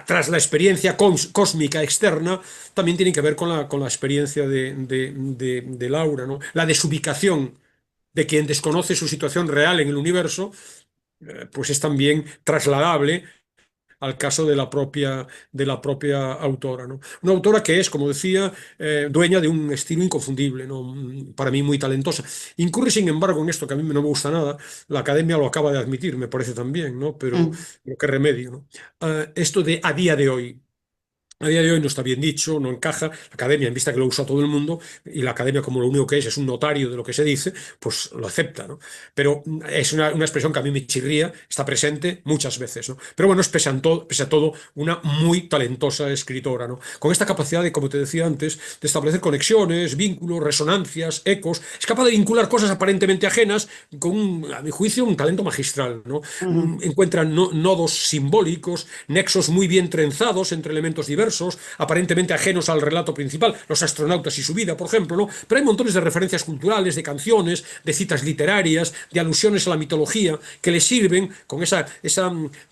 Speaker 3: tras la experiencia cósmica externa, también tiene que ver con la experiencia de Laura, ¿no? La desubicación de quien desconoce su situación real en el universo, pues es también trasladable al caso de la propia autora, ¿no? Una autora que es, como decía, dueña de un estilo inconfundible, ¿no? Para mí muy talentosa. Incurre, sin embargo, en esto que a mí no me gusta nada, la academia lo acaba de admitir, me parece también, ¿no?
Speaker 2: Mm.
Speaker 3: Pero qué remedio, ¿no? Esto de a día de hoy. A día de hoy no está bien dicho, no encaja. La academia, en vista que lo usa todo el mundo, y la academia, como lo único que es un notario de lo que se dice, pues lo acepta, ¿no? Pero es una expresión que a mí me chirría, está presente muchas veces, ¿no? Pero bueno, es pese a todo una muy talentosa escritora, ¿no? Con esta capacidad de, como te decía antes, de establecer conexiones, vínculos, resonancias, ecos. Es capaz de vincular cosas aparentemente ajenas con, a mi juicio, un talento magistral, ¿no?
Speaker 2: Ujú.
Speaker 3: Encuentran nodos simbólicos, nexos muy bien trenzados entre elementos diversos, aparentemente ajenos al relato principal, los astronautas y su vida, por ejemplo, ¿no? Pero hay montones de referencias culturales, de canciones, de citas literarias, de alusiones a la mitología, que le sirven con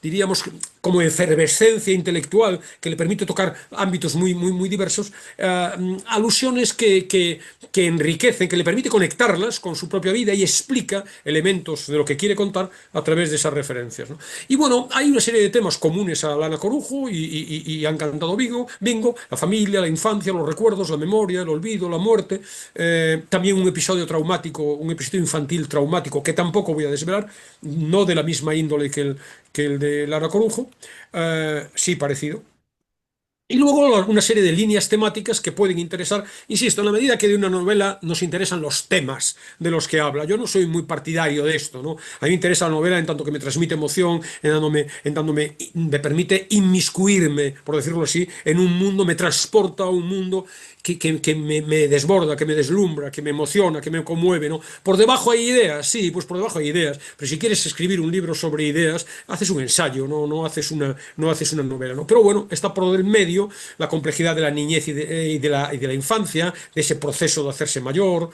Speaker 3: diríamos, como efervescencia intelectual que le permite tocar ámbitos muy diversos, alusiones que enriquecen, que le permite conectarlas con su propia vida y explica elementos de lo que quiere contar a través de esas referencias, ¿no? Y bueno, hay una serie de temas comunes a Lana Corujo y han cantado Bingo, la familia, la infancia, los recuerdos, la memoria, el olvido, la muerte, también un episodio traumático, un episodio infantil traumático que tampoco voy a desvelar, no de la misma índole que el de Lana Corujo, sí parecido. Y luego una serie de líneas temáticas que pueden interesar, insisto, en la medida que de una novela nos interesan los temas de los que habla. Yo no soy muy partidario de esto, ¿no? A mí me interesa la novela en tanto que me transmite emoción, me permite inmiscuirme, por decirlo así, en un mundo, me transporta a un mundo que me desborda, que me deslumbra, que me emociona, que me conmueve, ¿no? Por debajo hay ideas, sí, pues por debajo hay ideas, pero si quieres escribir un libro sobre ideas, haces un ensayo, no haces una novela, ¿no? Pero bueno, está por el medio la complejidad de la niñez y de la infancia, de ese proceso de hacerse mayor,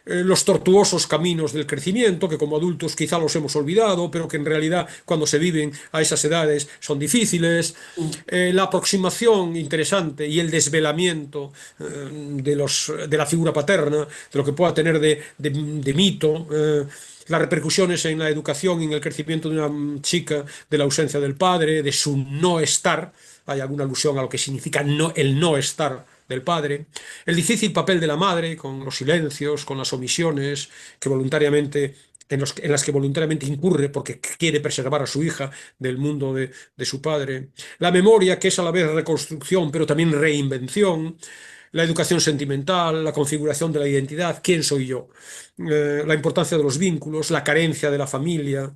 Speaker 3: los tortuosos caminos del crecimiento, que como adultos quizá los hemos olvidado, pero que en realidad cuando se viven a esas edades son difíciles, la aproximación interesante y el desvelamiento de la figura paterna, de lo que pueda tener de mito. Las repercusiones en la educación y en el crecimiento de una chica, de la ausencia del padre, de su no estar, hay alguna alusión a lo que significa el no estar del padre, el difícil papel de la madre, con los silencios, con las omisiones, que voluntariamente, en las que voluntariamente incurre porque quiere preservar a su hija del mundo de su padre, la memoria, que es a la vez reconstrucción, pero también reinvención, la educación sentimental, la configuración de la identidad, quién soy yo, la importancia de los vínculos, la carencia de la familia,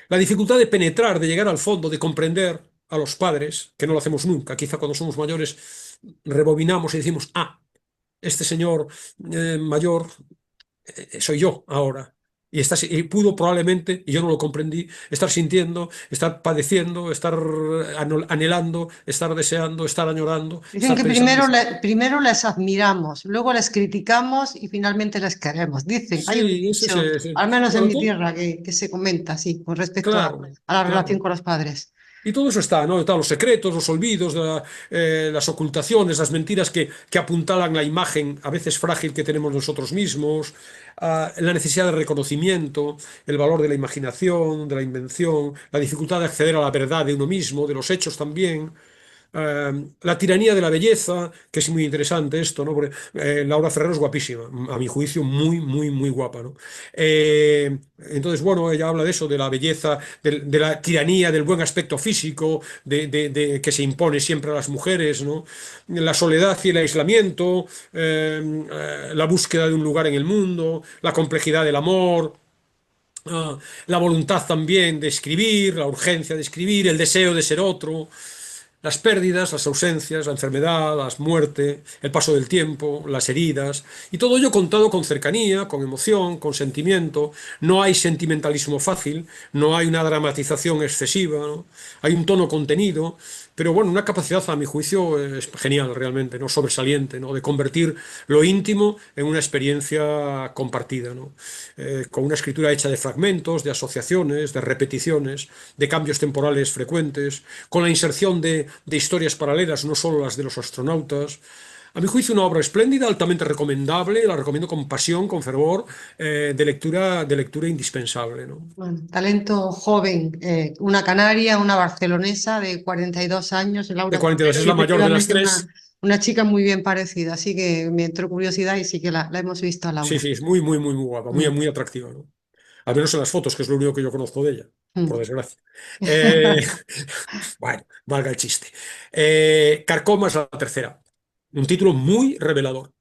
Speaker 3: la dificultad de penetrar, de llegar al fondo, de comprender a los padres, que no lo hacemos nunca. Quizá cuando somos mayores rebobinamos y decimos, ah, este señor mayor soy yo ahora. Y pudo probablemente, y yo no lo comprendí, estar sintiendo, estar padeciendo, estar anhelando, estar deseando, estar añorando,
Speaker 2: Dicen
Speaker 3: estar
Speaker 2: que
Speaker 3: pensando.
Speaker 2: primero les admiramos, luego les criticamos y finalmente les queremos. Dicen, hay un
Speaker 3: Sí, eso
Speaker 2: dicho,
Speaker 3: es.
Speaker 2: al menos en
Speaker 3: Bueno,
Speaker 2: mi tierra, que se comenta así, con respecto
Speaker 3: claro,
Speaker 2: a la relación
Speaker 3: claro.
Speaker 2: con los padres.
Speaker 3: Y todo eso está, ¿no? Están los secretos, los olvidos, las ocultaciones, las mentiras que apuntalan la imagen a veces frágil que tenemos nosotros mismos, la necesidad de reconocimiento, el valor de la imaginación, de la invención, la dificultad de acceder a la verdad de uno mismo, de los hechos también. La tiranía de la belleza, que es muy interesante esto, ¿no? Porque, Laura Ferrero es guapísima, a mi juicio muy, muy, muy guapa, ¿no? Entonces, bueno, ella habla de eso, de la belleza, de la tiranía, del buen aspecto físico, que se impone siempre a las mujeres, ¿no? La soledad y el aislamiento, la búsqueda de un lugar en el mundo, la complejidad del amor. La voluntad también de escribir, la urgencia de escribir, el deseo de ser otro, las pérdidas, las ausencias, la enfermedad, la muerte, el paso del tiempo, las heridas, y todo ello contado con cercanía, con emoción, con sentimiento. No hay sentimentalismo fácil, no hay una dramatización excesiva, ¿no? Hay un tono contenido, pero bueno, una capacidad a mi juicio es genial realmente, ¿no? Sobresaliente, ¿no? De convertir lo íntimo en una experiencia compartida, ¿no? Con una escritura hecha de fragmentos, de asociaciones, de repeticiones, de cambios temporales frecuentes, con la inserción de historias paralelas, no solo las de los astronautas. A mi juicio, una obra espléndida, altamente recomendable, la recomiendo con pasión, con fervor, de lectura indispensable, ¿no?
Speaker 2: Bueno, talento joven, una canaria, una barcelonesa de 42 años,
Speaker 3: De
Speaker 2: Laura
Speaker 3: 42
Speaker 2: Ferrero,
Speaker 3: es
Speaker 2: y
Speaker 3: la mayor de las
Speaker 2: efectivamente
Speaker 3: tres.
Speaker 2: una chica muy bien parecida, así que me entró curiosidad y sí que la hemos visto a
Speaker 3: Sí,
Speaker 2: Laura.
Speaker 3: sí, es muy, muy, muy, muy guapa, muy,
Speaker 2: Mm,
Speaker 3: muy atractiva, ¿no? Al menos en las fotos, que es lo único que yo conozco de ella, por
Speaker 2: mm.
Speaker 3: desgracia. Eh, bueno, valga el chiste. Carcoma es la tercera. Un título muy revelador.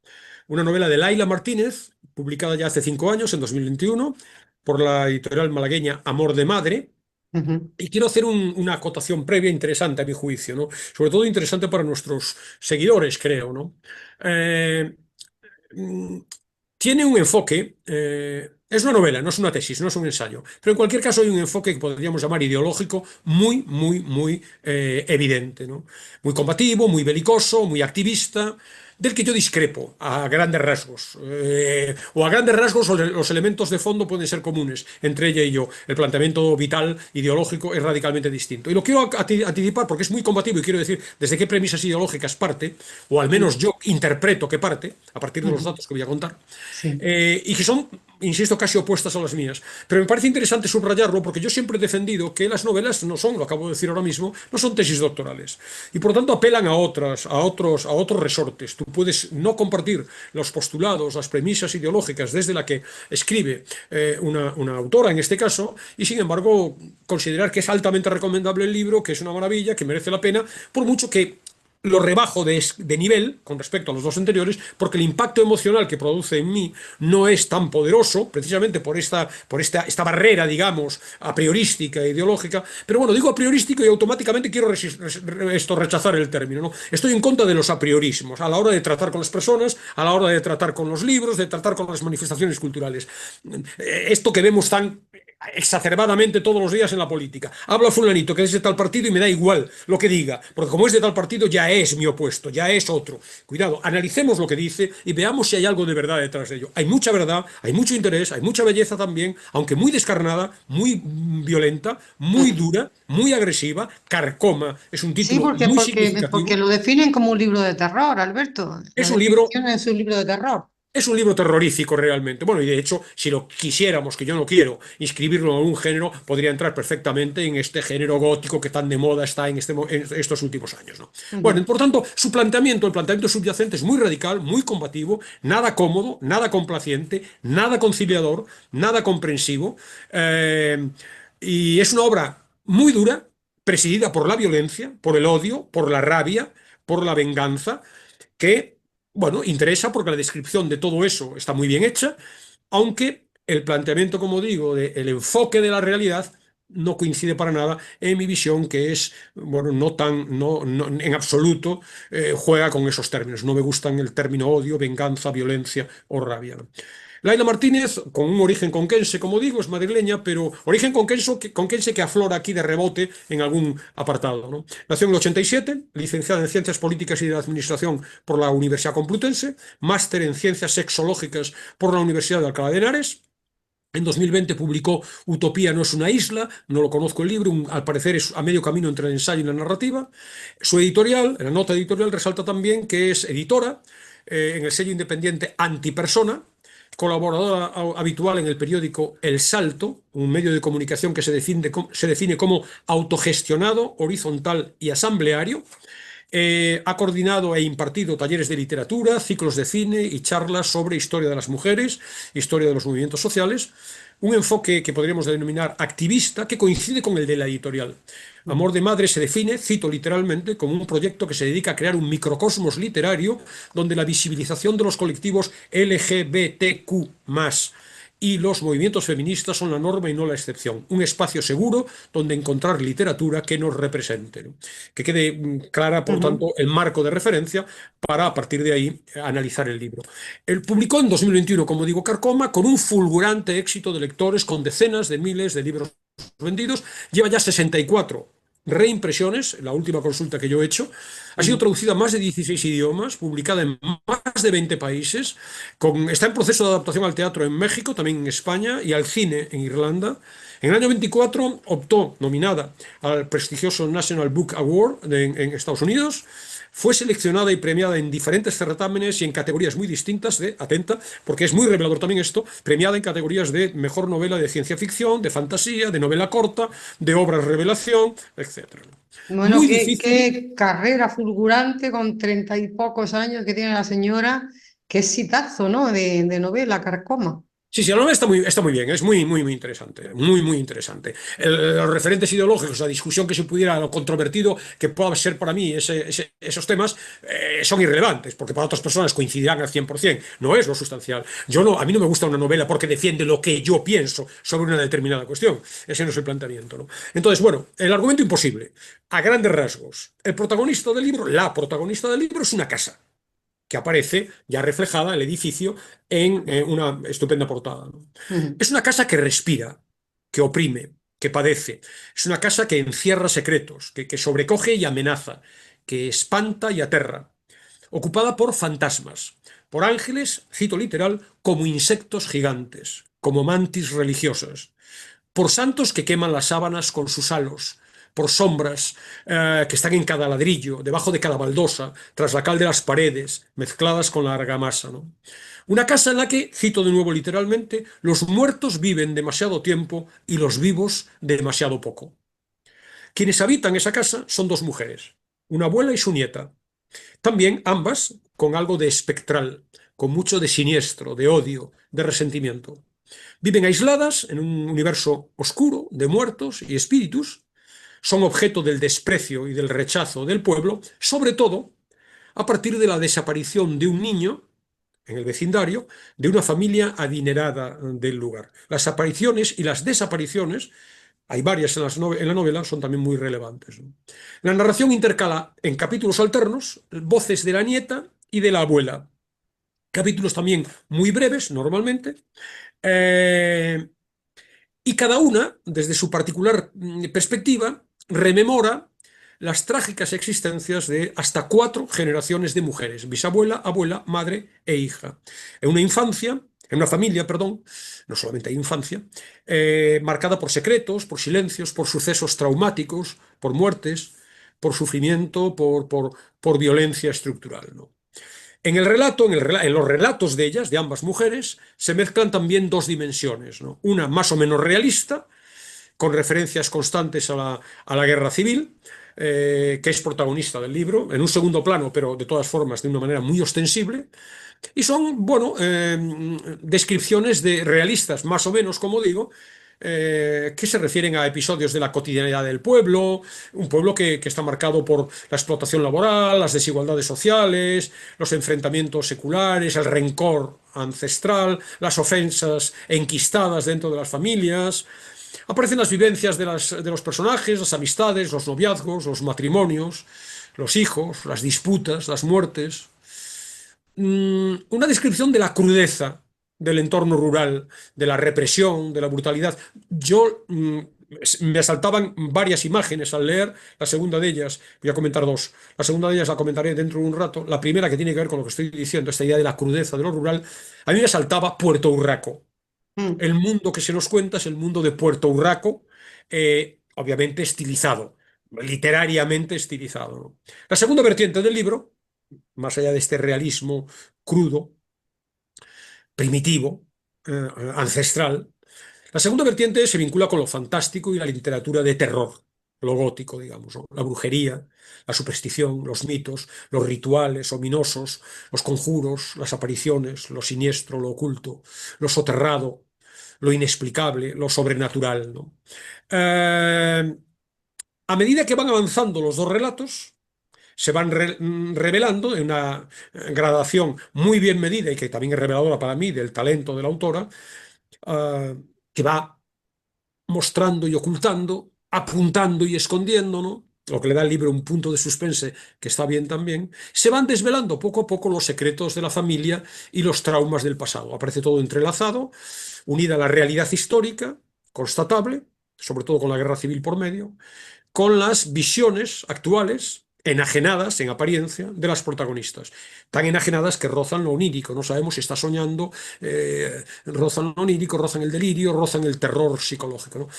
Speaker 3: Una novela de Laila Martínez, publicada ya hace 5 años, en 2021, por la editorial malagueña Amor de Madre.
Speaker 2: Ujú.
Speaker 3: Y quiero hacer una acotación previa interesante a mi juicio, ¿no? Sobre todo interesante para nuestros seguidores, creo, ¿no? Eh, mm, Tiene un enfoque, es una novela, no es una tesis, no es un ensayo, pero en cualquier caso hay un enfoque que podríamos llamar ideológico muy, muy, muy evidente, ¿no? Muy combativo, muy belicoso, muy activista, del que yo discrepo a grandes rasgos. O a grandes rasgos los elementos de fondo pueden ser comunes entre ella y yo. El planteamiento vital, ideológico, es radicalmente distinto. Y lo quiero anticipar porque es muy combativo y quiero decir desde qué premisas ideológicas parte, o al menos yo interpreto que parte, a partir de los
Speaker 2: Ujú.
Speaker 3: datos que voy a contar,
Speaker 2: Sí.
Speaker 3: y que son, insisto, casi opuestas a las mías. Pero me parece interesante subrayarlo porque yo siempre he defendido que las novelas no son, lo acabo de decir ahora mismo, no son tesis doctorales. Y por lo tanto apelan a otros resortes. Tú puedes no compartir los postulados, las premisas ideológicas desde la que escribe una autora en este caso, y sin embargo considerar que es altamente recomendable el libro, que es una maravilla, que merece la pena, por mucho que lo rebajo de nivel con respecto a los dos anteriores, porque el impacto emocional que produce en mí no es tan poderoso, precisamente esta barrera, digamos, a priorística e ideológica. Pero bueno, digo a priorístico y automáticamente quiero rechazar el término, ¿no? Estoy en contra de los a priorismos a la hora de tratar con las personas, a la hora de tratar con los libros, de tratar con las manifestaciones culturales. Esto que vemos tan exacerbadamente todos los días en la política. Habla fulanito que es de tal partido y me da igual lo que diga, porque como es de tal partido ya es mi opuesto, ya es otro. Cuidado, analicemos lo que dice y veamos si hay algo de verdad detrás de ello. Hay mucha verdad, hay mucho interés, hay mucha belleza también, aunque muy descarnada, muy violenta, muy dura, muy agresiva. Carcoma es un
Speaker 2: Sí,
Speaker 3: título muy
Speaker 2: porque
Speaker 3: significativo.
Speaker 2: lo definen como un libro de terror, Alberto. La
Speaker 3: Es un libro
Speaker 2: definición es un libro de terror.
Speaker 3: Es un libro terrorífico realmente. Bueno, y de hecho, si lo quisiéramos, que yo no quiero, inscribirlo en un género, podría entrar perfectamente en este género gótico que tan de moda está en estos últimos años, ¿no? Bueno, por tanto, el planteamiento subyacente es muy radical, muy combativo, nada cómodo, nada complaciente, nada conciliador, nada comprensivo. Y es una obra muy dura, presidida por la violencia, por el odio, por la rabia, por la venganza que, bueno, interesa porque la descripción de todo eso está muy bien hecha, aunque el planteamiento, como digo, el enfoque de la realidad no coincide para nada en mi visión, que es, bueno, en absoluto juega con esos términos. No me gustan el término odio, venganza, violencia o rabia, ¿no? Laila Martínez, con un origen conquense, como digo, es madrileña, pero origen conquense que aflora aquí de rebote en algún apartado, ¿no? Nació en el 87, licenciada en Ciencias Políticas y de Administración por la Universidad Complutense, máster en Ciencias Sexológicas por la Universidad de Alcalá de Henares. En 2020 publicó Utopía no es una isla, no lo conozco el libro, al parecer es a medio camino entre el ensayo y la narrativa. Su editorial, la nota editorial, resalta también que es editora en el sello independiente Antipersona, colaboradora habitual en el periódico El Salto, un medio de comunicación que se define como autogestionado, horizontal y asambleario. Ha coordinado e impartido talleres de literatura, ciclos de cine y charlas sobre historia de las mujeres, historia de los movimientos sociales, un enfoque que podríamos denominar activista que coincide con el de la editorial. Amor de Madre se define, cito literalmente, como un proyecto que se dedica a crear un microcosmos literario donde la visibilización de los colectivos LGBTQ+, y los movimientos feministas son la norma y no la excepción. Un espacio seguro donde encontrar literatura que nos represente, ¿no? Que quede clara, por tanto, el marco de referencia para, a partir de ahí, analizar el libro. Él publicó en 2021, como digo, Carcoma, con un fulgurante éxito de lectores, con decenas de miles de libros vendidos. Lleva ya 64 reimpresiones, la última consulta que yo he hecho. Ha sido traducida a más de 16 idiomas, publicada en más de 20 países, está en proceso de adaptación al teatro en México, también en España, y al cine en Irlanda. En el año 24 optó, nominada al prestigioso National Book Award en Estados Unidos. Fue seleccionada y premiada en diferentes certámenes y en categorías muy distintas atenta, porque es muy revelador también esto, premiada en categorías de mejor novela de ciencia ficción, de fantasía, de novela corta, de obras revelación, etc.
Speaker 2: Bueno,
Speaker 3: Muy difícil.
Speaker 2: qué carrera fulgurante con 30 y pocos años que tiene la señora. Qué exitazo, ¿no? De novela, Carcoma.
Speaker 3: Sí, la novela está muy bien, es muy interesante, muy interesante. Los referentes ideológicos, la discusión que se pudiera, lo controvertido que pueda ser para mí esos temas, son irrelevantes, porque para otras personas coincidirán al 100%, no es lo sustancial. A mí no me gusta una novela porque defiende lo que yo pienso sobre una determinada cuestión, ese no es el planteamiento, ¿no? Entonces, bueno, el argumento imposible, a grandes rasgos. La protagonista del libro es una casa que aparece ya reflejada el edificio en una estupenda portada, ¿no? Es una casa que respira, que oprime, que padece. Es una casa que encierra secretos, que sobrecoge y amenaza, que espanta y aterra. Ocupada por fantasmas, por ángeles, cito literal, como insectos gigantes, como mantis religiosas, por santos que queman las sábanas con sus halos, por sombras que están en cada ladrillo, debajo de cada baldosa, tras la cal de las paredes, mezcladas con la argamasa, ¿no? Una casa en la que, cito de nuevo literalmente, los muertos viven demasiado tiempo y los vivos demasiado poco. Quienes habitan esa casa son dos mujeres, una abuela y su nieta, también ambas con algo de espectral, con mucho de siniestro, de odio, de resentimiento. Viven aisladas en un universo oscuro de muertos y espíritus. son objeto del desprecio y del rechazo del pueblo, sobre todo a partir de la desaparición de un niño en el vecindario de una familia adinerada del lugar. Las apariciones y las desapariciones, hay varias en la novela, son también muy relevantes, ¿no? La narración intercala en capítulos alternos voces de la nieta y de la abuela. Capítulos también muy breves, normalmente, eh, y cada una, desde su particular perspectiva, rememora las trágicas existencias de hasta 4 generaciones de mujeres, bisabuela, abuela, madre e hija. En una familia, perdón, no solamente hay infancia, marcada por secretos, por silencios, por sucesos traumáticos, por muertes, por sufrimiento, por violencia estructural, ¿no? En el relato, en los relatos de ellas, de ambas mujeres, se mezclan también 2 dimensiones, ¿no? Una más o menos realista, con referencias constantes a la guerra civil, que es protagonista del libro, en un segundo plano, pero de todas formas de una manera muy ostensible. Y son, bueno, descripciones de realistas, más o menos, como digo, que se refieren a episodios de la cotidianidad del pueblo, un pueblo que está marcado por la explotación laboral, las desigualdades sociales, los enfrentamientos seculares, el rencor ancestral, las ofensas enquistadas dentro de las familias. Aparecen las vivencias de los personajes, las amistades, los noviazgos, los matrimonios, los hijos, las disputas, las muertes. Una descripción de la crudeza del entorno rural, de la represión, de la brutalidad. Me asaltaban varias imágenes al leer. La segunda de ellas, voy a comentar 2. La segunda de ellas la comentaré dentro de un rato. La primera, que tiene que ver con lo que estoy diciendo, esta idea de la crudeza de lo rural, a mí me asaltaba Puerto Urraco.
Speaker 2: Mm.
Speaker 3: El mundo que se nos cuenta es el mundo de Puerto Urraco, obviamente estilizado, literariamente estilizado, ¿no? La segunda vertiente del libro, más allá de este realismo crudo, primitivo, ancestral, la segunda vertiente se vincula con lo fantástico y la literatura de terror, lo gótico, digamos, ¿no? La brujería, la superstición, los mitos, los rituales ominosos, los conjuros, las apariciones, lo siniestro, lo oculto, lo soterrado, lo inexplicable, lo sobrenatural, ¿no? A medida que van avanzando los 2 relatos, se van revelando en una gradación muy bien medida y que también es reveladora para mí del talento de la autora, uh, que va mostrando y ocultando, apuntando y escondiendo, ¿no? Lo que le da al libro un punto de suspense que está bien también, se van desvelando poco a poco los secretos de la familia y los traumas del pasado. Aparece todo entrelazado, unida a la realidad histórica, constatable, sobre todo con la guerra civil por medio, con las visiones actuales, enajenadas en apariencia, de las protagonistas. Tan enajenadas que rozan lo onírico. No sabemos si está soñando, rozan lo onírico, rozan el delirio, rozan el terror psicológico, ¿no?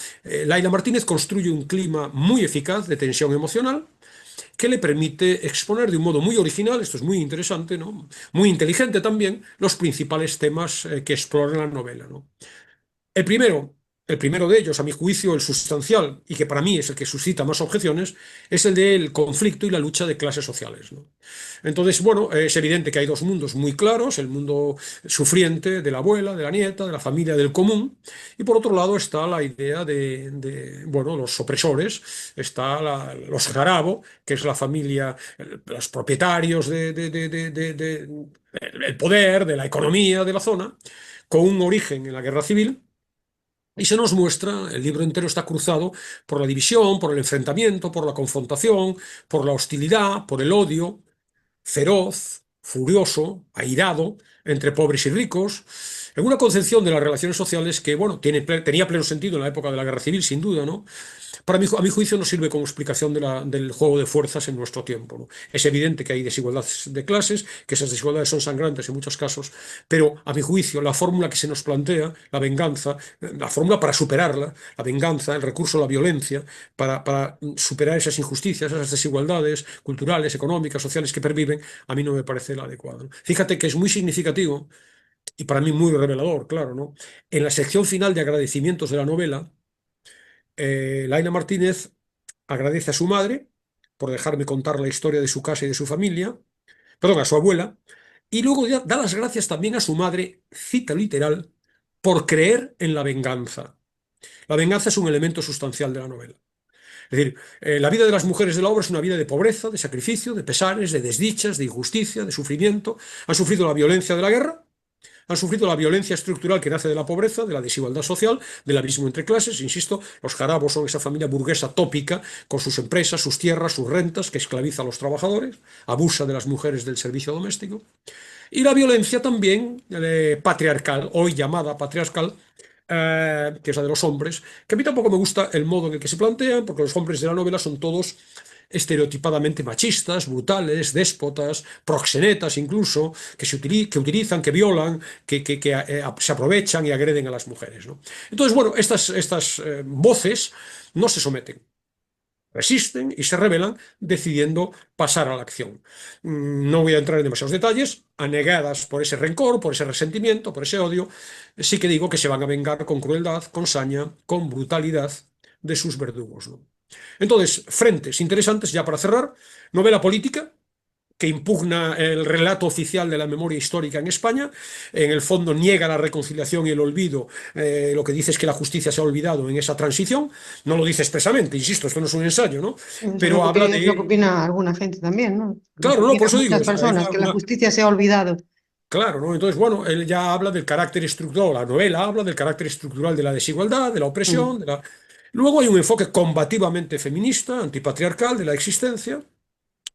Speaker 3: Laila Martínez construye un clima muy eficaz de tensión emocional que le permite exponer de un modo muy original, esto es muy interesante, ¿no? Muy inteligente también, los principales temas que explora la novela, ¿no? El primero, el primero de ellos, a mi juicio, el sustancial, y que para mí es el que suscita más objeciones, es el del conflicto y la lucha de clases sociales, ¿no? Entonces, bueno, es evidente que hay 2 mundos muy claros, el mundo sufriente de la abuela, de la nieta, de la familia del común, y por otro lado está la idea bueno, los opresores, está los jarabo, que es la familia, los propietarios el poder, de la economía de la zona, con un origen en la guerra civil. Y se nos muestra, el libro entero está cruzado por la división, por el enfrentamiento, por la confrontación, por la hostilidad, por el odio, feroz, furioso, airado, entre pobres y ricos, en una concepción de las relaciones sociales que, bueno, tenía pleno sentido en la época de la Guerra Civil, sin duda, ¿no? A mi juicio no sirve como explicación del juego de fuerzas en nuestro tiempo, ¿no? Es evidente que hay desigualdades de clases, que esas desigualdades son sangrantes en muchos casos, pero a mi juicio la fórmula que se nos plantea, la venganza, la fórmula para superarla, la venganza, el recurso a la violencia, para superar esas injusticias, esas desigualdades culturales, económicas, sociales que perviven, a mí no me parece la adecuada, ¿no? Fíjate que es muy significativo y para mí muy revelador, claro, ¿no? En la sección final de agradecimientos de la novela, Laina Martínez agradece a su madre por dejarme contar la historia de su casa y de su familia, perdón, a su abuela, y luego da las gracias también a su madre, cita literal, por creer en la venganza. La venganza es un elemento sustancial de la novela. Es decir, la vida de las mujeres de la obra es una vida de pobreza, de sacrificio, de pesares, de desdichas, de injusticia, de sufrimiento. Han sufrido la violencia de la guerra, han sufrido la violencia estructural que nace de la pobreza, de la desigualdad social, del abismo entre clases. Insisto, los jarabos son esa familia burguesa tópica con sus empresas, sus tierras, sus rentas, que esclaviza a los trabajadores, abusa de las mujeres del servicio doméstico. Y la violencia también patriarcal, hoy llamada patriarcal, que es la de los hombres, que a mí tampoco me gusta el modo en el que se plantean, porque los hombres de la novela son todos estereotipadamente machistas, brutales, déspotas, proxenetas incluso, que utilizan, que violan, que se aprovechan y agreden a las mujeres, ¿no? Entonces, bueno, estas voces no se someten, resisten y se rebelan decidiendo pasar a la acción. No voy a entrar en demasiados detalles, anegadas por ese rencor, por ese resentimiento, por ese odio, sí que digo que se van a vengar con crueldad, con saña, con brutalidad de sus verdugos, ¿no? Entonces, frentes interesantes, ya para cerrar, novela política, que impugna el relato oficial de la memoria histórica en España. En el fondo niega la reconciliación y el olvido. Lo que dice es que la justicia se ha olvidado en esa transición. No lo dice expresamente, insisto, esto no es un ensayo, ¿no? Pero habla
Speaker 2: Es lo que
Speaker 3: de...
Speaker 2: opina alguna gente también, ¿no? Lo que
Speaker 3: Claro, no, por
Speaker 2: opinan
Speaker 3: eso digo,
Speaker 2: muchas
Speaker 3: o sea,
Speaker 2: personas, que la justicia se ha olvidado.
Speaker 3: Claro, ¿no? Entonces, bueno, él ya habla del carácter estructural, la novela habla del carácter estructural de la desigualdad, de la opresión,
Speaker 2: Mm.
Speaker 3: de la... Luego hay un enfoque combativamente feminista, antipatriarcal de la existencia.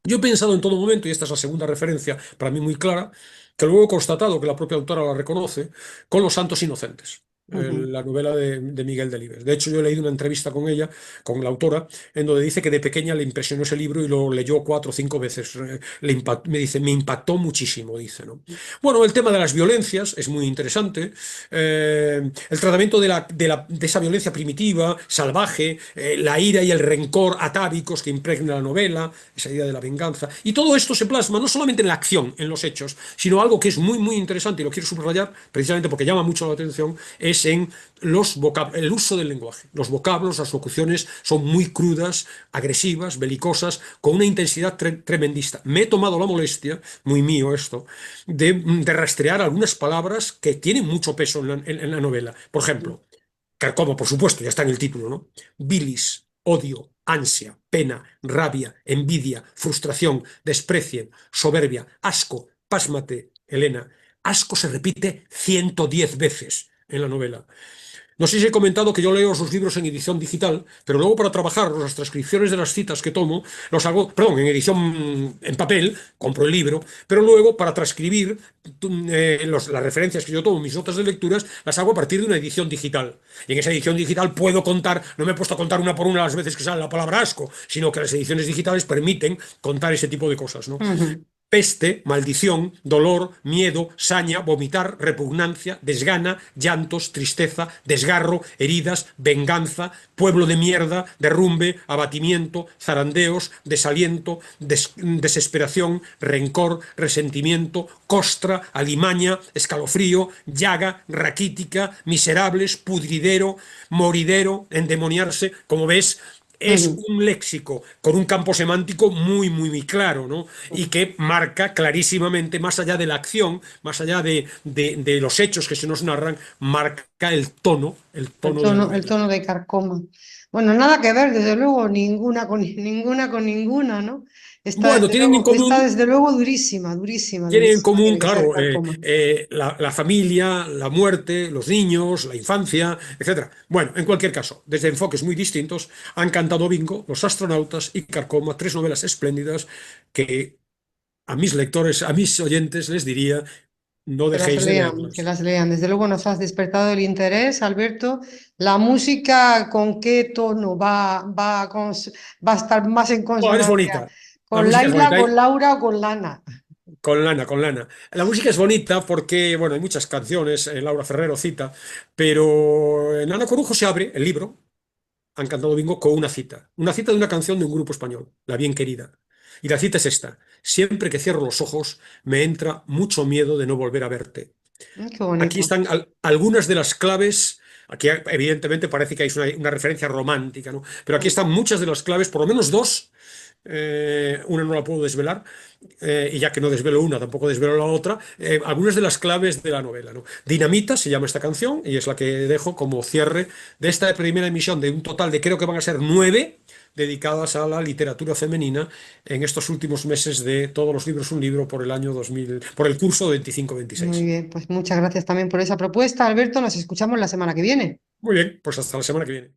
Speaker 3: Yo he pensado en todo momento, y esta es la segunda referencia para mí muy clara, que luego he constatado que la propia autora la reconoce, con Los Santos Inocentes,
Speaker 2: Ujú.
Speaker 3: la novela de Miguel Delibes. De hecho, yo he leído una entrevista con ella, con la autora, en donde dice que de pequeña le impresionó ese libro y lo leyó 4 o 5 veces. Me dice, me impactó muchísimo, dice, ¿no? Bueno, el tema de las violencias es muy interesante. El tratamiento de esa violencia primitiva, salvaje, la ira y el rencor atávicos que impregna la novela, esa idea de la venganza. Y todo esto se plasma no solamente en la acción, en los hechos, sino algo que es muy, muy interesante y lo quiero subrayar precisamente porque llama mucho la atención, es en el uso del lenguaje. Los vocablos, las locuciones son muy crudas, agresivas, belicosas, con una intensidad tremendista. Me he tomado la molestia, muy mío esto, de rastrear algunas palabras que tienen mucho peso en la novela. Por ejemplo, como por supuesto, ya está en el título, ¿no? Bilis, odio, ansia, pena, rabia, envidia, frustración, desprecio, soberbia, asco. Pásmate, Elena. Asco se repite 110 veces en la novela. No sé si he comentado que yo leo sus libros en edición digital, pero luego para trabajar las transcripciones de las citas que tomo, los hago, perdón, en edición en papel, compro el libro, pero luego para transcribir las referencias que yo tomo, mis notas de lecturas, las hago a partir de una edición digital. Y en esa edición digital puedo contar, no me he puesto a contar una por una las veces que sale la palabra asco, sino que las ediciones digitales permiten contar ese tipo de cosas, ¿no?
Speaker 2: Ujú.
Speaker 3: Peste, maldición, dolor, miedo, saña, vomitar, repugnancia, desgana, llantos, tristeza, desgarro, heridas, venganza, pueblo de mierda, derrumbe, abatimiento, zarandeos, desaliento, desesperación, rencor, resentimiento, costra, alimaña, escalofrío, llaga, raquítica, miserables, pudridero, moridero, endemoniarse. Como ves, es
Speaker 2: Ujú.
Speaker 3: un léxico con un campo semántico muy, muy, muy claro, ¿no? Y que marca clarísimamente, más allá de la acción, más allá de los hechos que se nos narran, marca el tono de la
Speaker 2: El
Speaker 3: novela.
Speaker 2: tono de carcoma. Bueno, nada que ver, desde luego, ninguna con ninguna con ninguna, ¿no?
Speaker 3: Bueno,
Speaker 2: Está desde luego durísima, durísima,
Speaker 3: tienen en
Speaker 2: durísima,
Speaker 3: común,
Speaker 2: tiene que ser
Speaker 3: claro,
Speaker 2: carcoma.
Speaker 3: la familia, la muerte, los niños, la infancia, etcétera. Bueno, en cualquier caso, desde enfoques muy distintos, han cantado Bingo, Los astronautas y Carcoma, 3 novelas espléndidas que a mis lectores, a mis oyentes les diría, no dejéis de
Speaker 2: Que
Speaker 3: leerlas.
Speaker 2: las lean. Desde luego nos has despertado el interés, Alberto. La música, ¿con qué tono va a estar más en
Speaker 3: Bueno, es
Speaker 2: consonancia?
Speaker 3: bonita, la
Speaker 2: ¿Con
Speaker 3: música es
Speaker 2: Laila,
Speaker 3: bonita.
Speaker 2: con Laura o con Lana?
Speaker 3: Con lana, con lana. La música es bonita porque, bueno, hay muchas canciones, Laura Ferrero cita, pero en Ana Corujo se abre el libro, han cantado Bingo, con una cita de una canción de un grupo español, La Bien Querida. Y la cita es esta: siempre que cierro los ojos me entra mucho miedo de no volver a verte.
Speaker 2: Qué
Speaker 3: Aquí
Speaker 2: bonito.
Speaker 3: están algunas de las claves. Aquí, evidentemente, parece que hay una referencia romántica, ¿no? Pero aquí están muchas de las claves, por lo menos dos. Una no la puedo desvelar, y ya que no desvelo una, tampoco desvelo la otra. Algunas de las claves de la novela, ¿no? Dinamita se llama esta canción y es la que dejo como cierre de esta primera emisión de un total de creo que van a ser 9 dedicadas a la literatura femenina en estos últimos meses de Todos los libros un libro por el año 2000, por el curso
Speaker 2: Muy
Speaker 3: 25-26.
Speaker 2: bien, pues muchas gracias también por esa propuesta, Alberto. Nos escuchamos la semana que viene.
Speaker 3: Muy bien, pues hasta la semana que viene.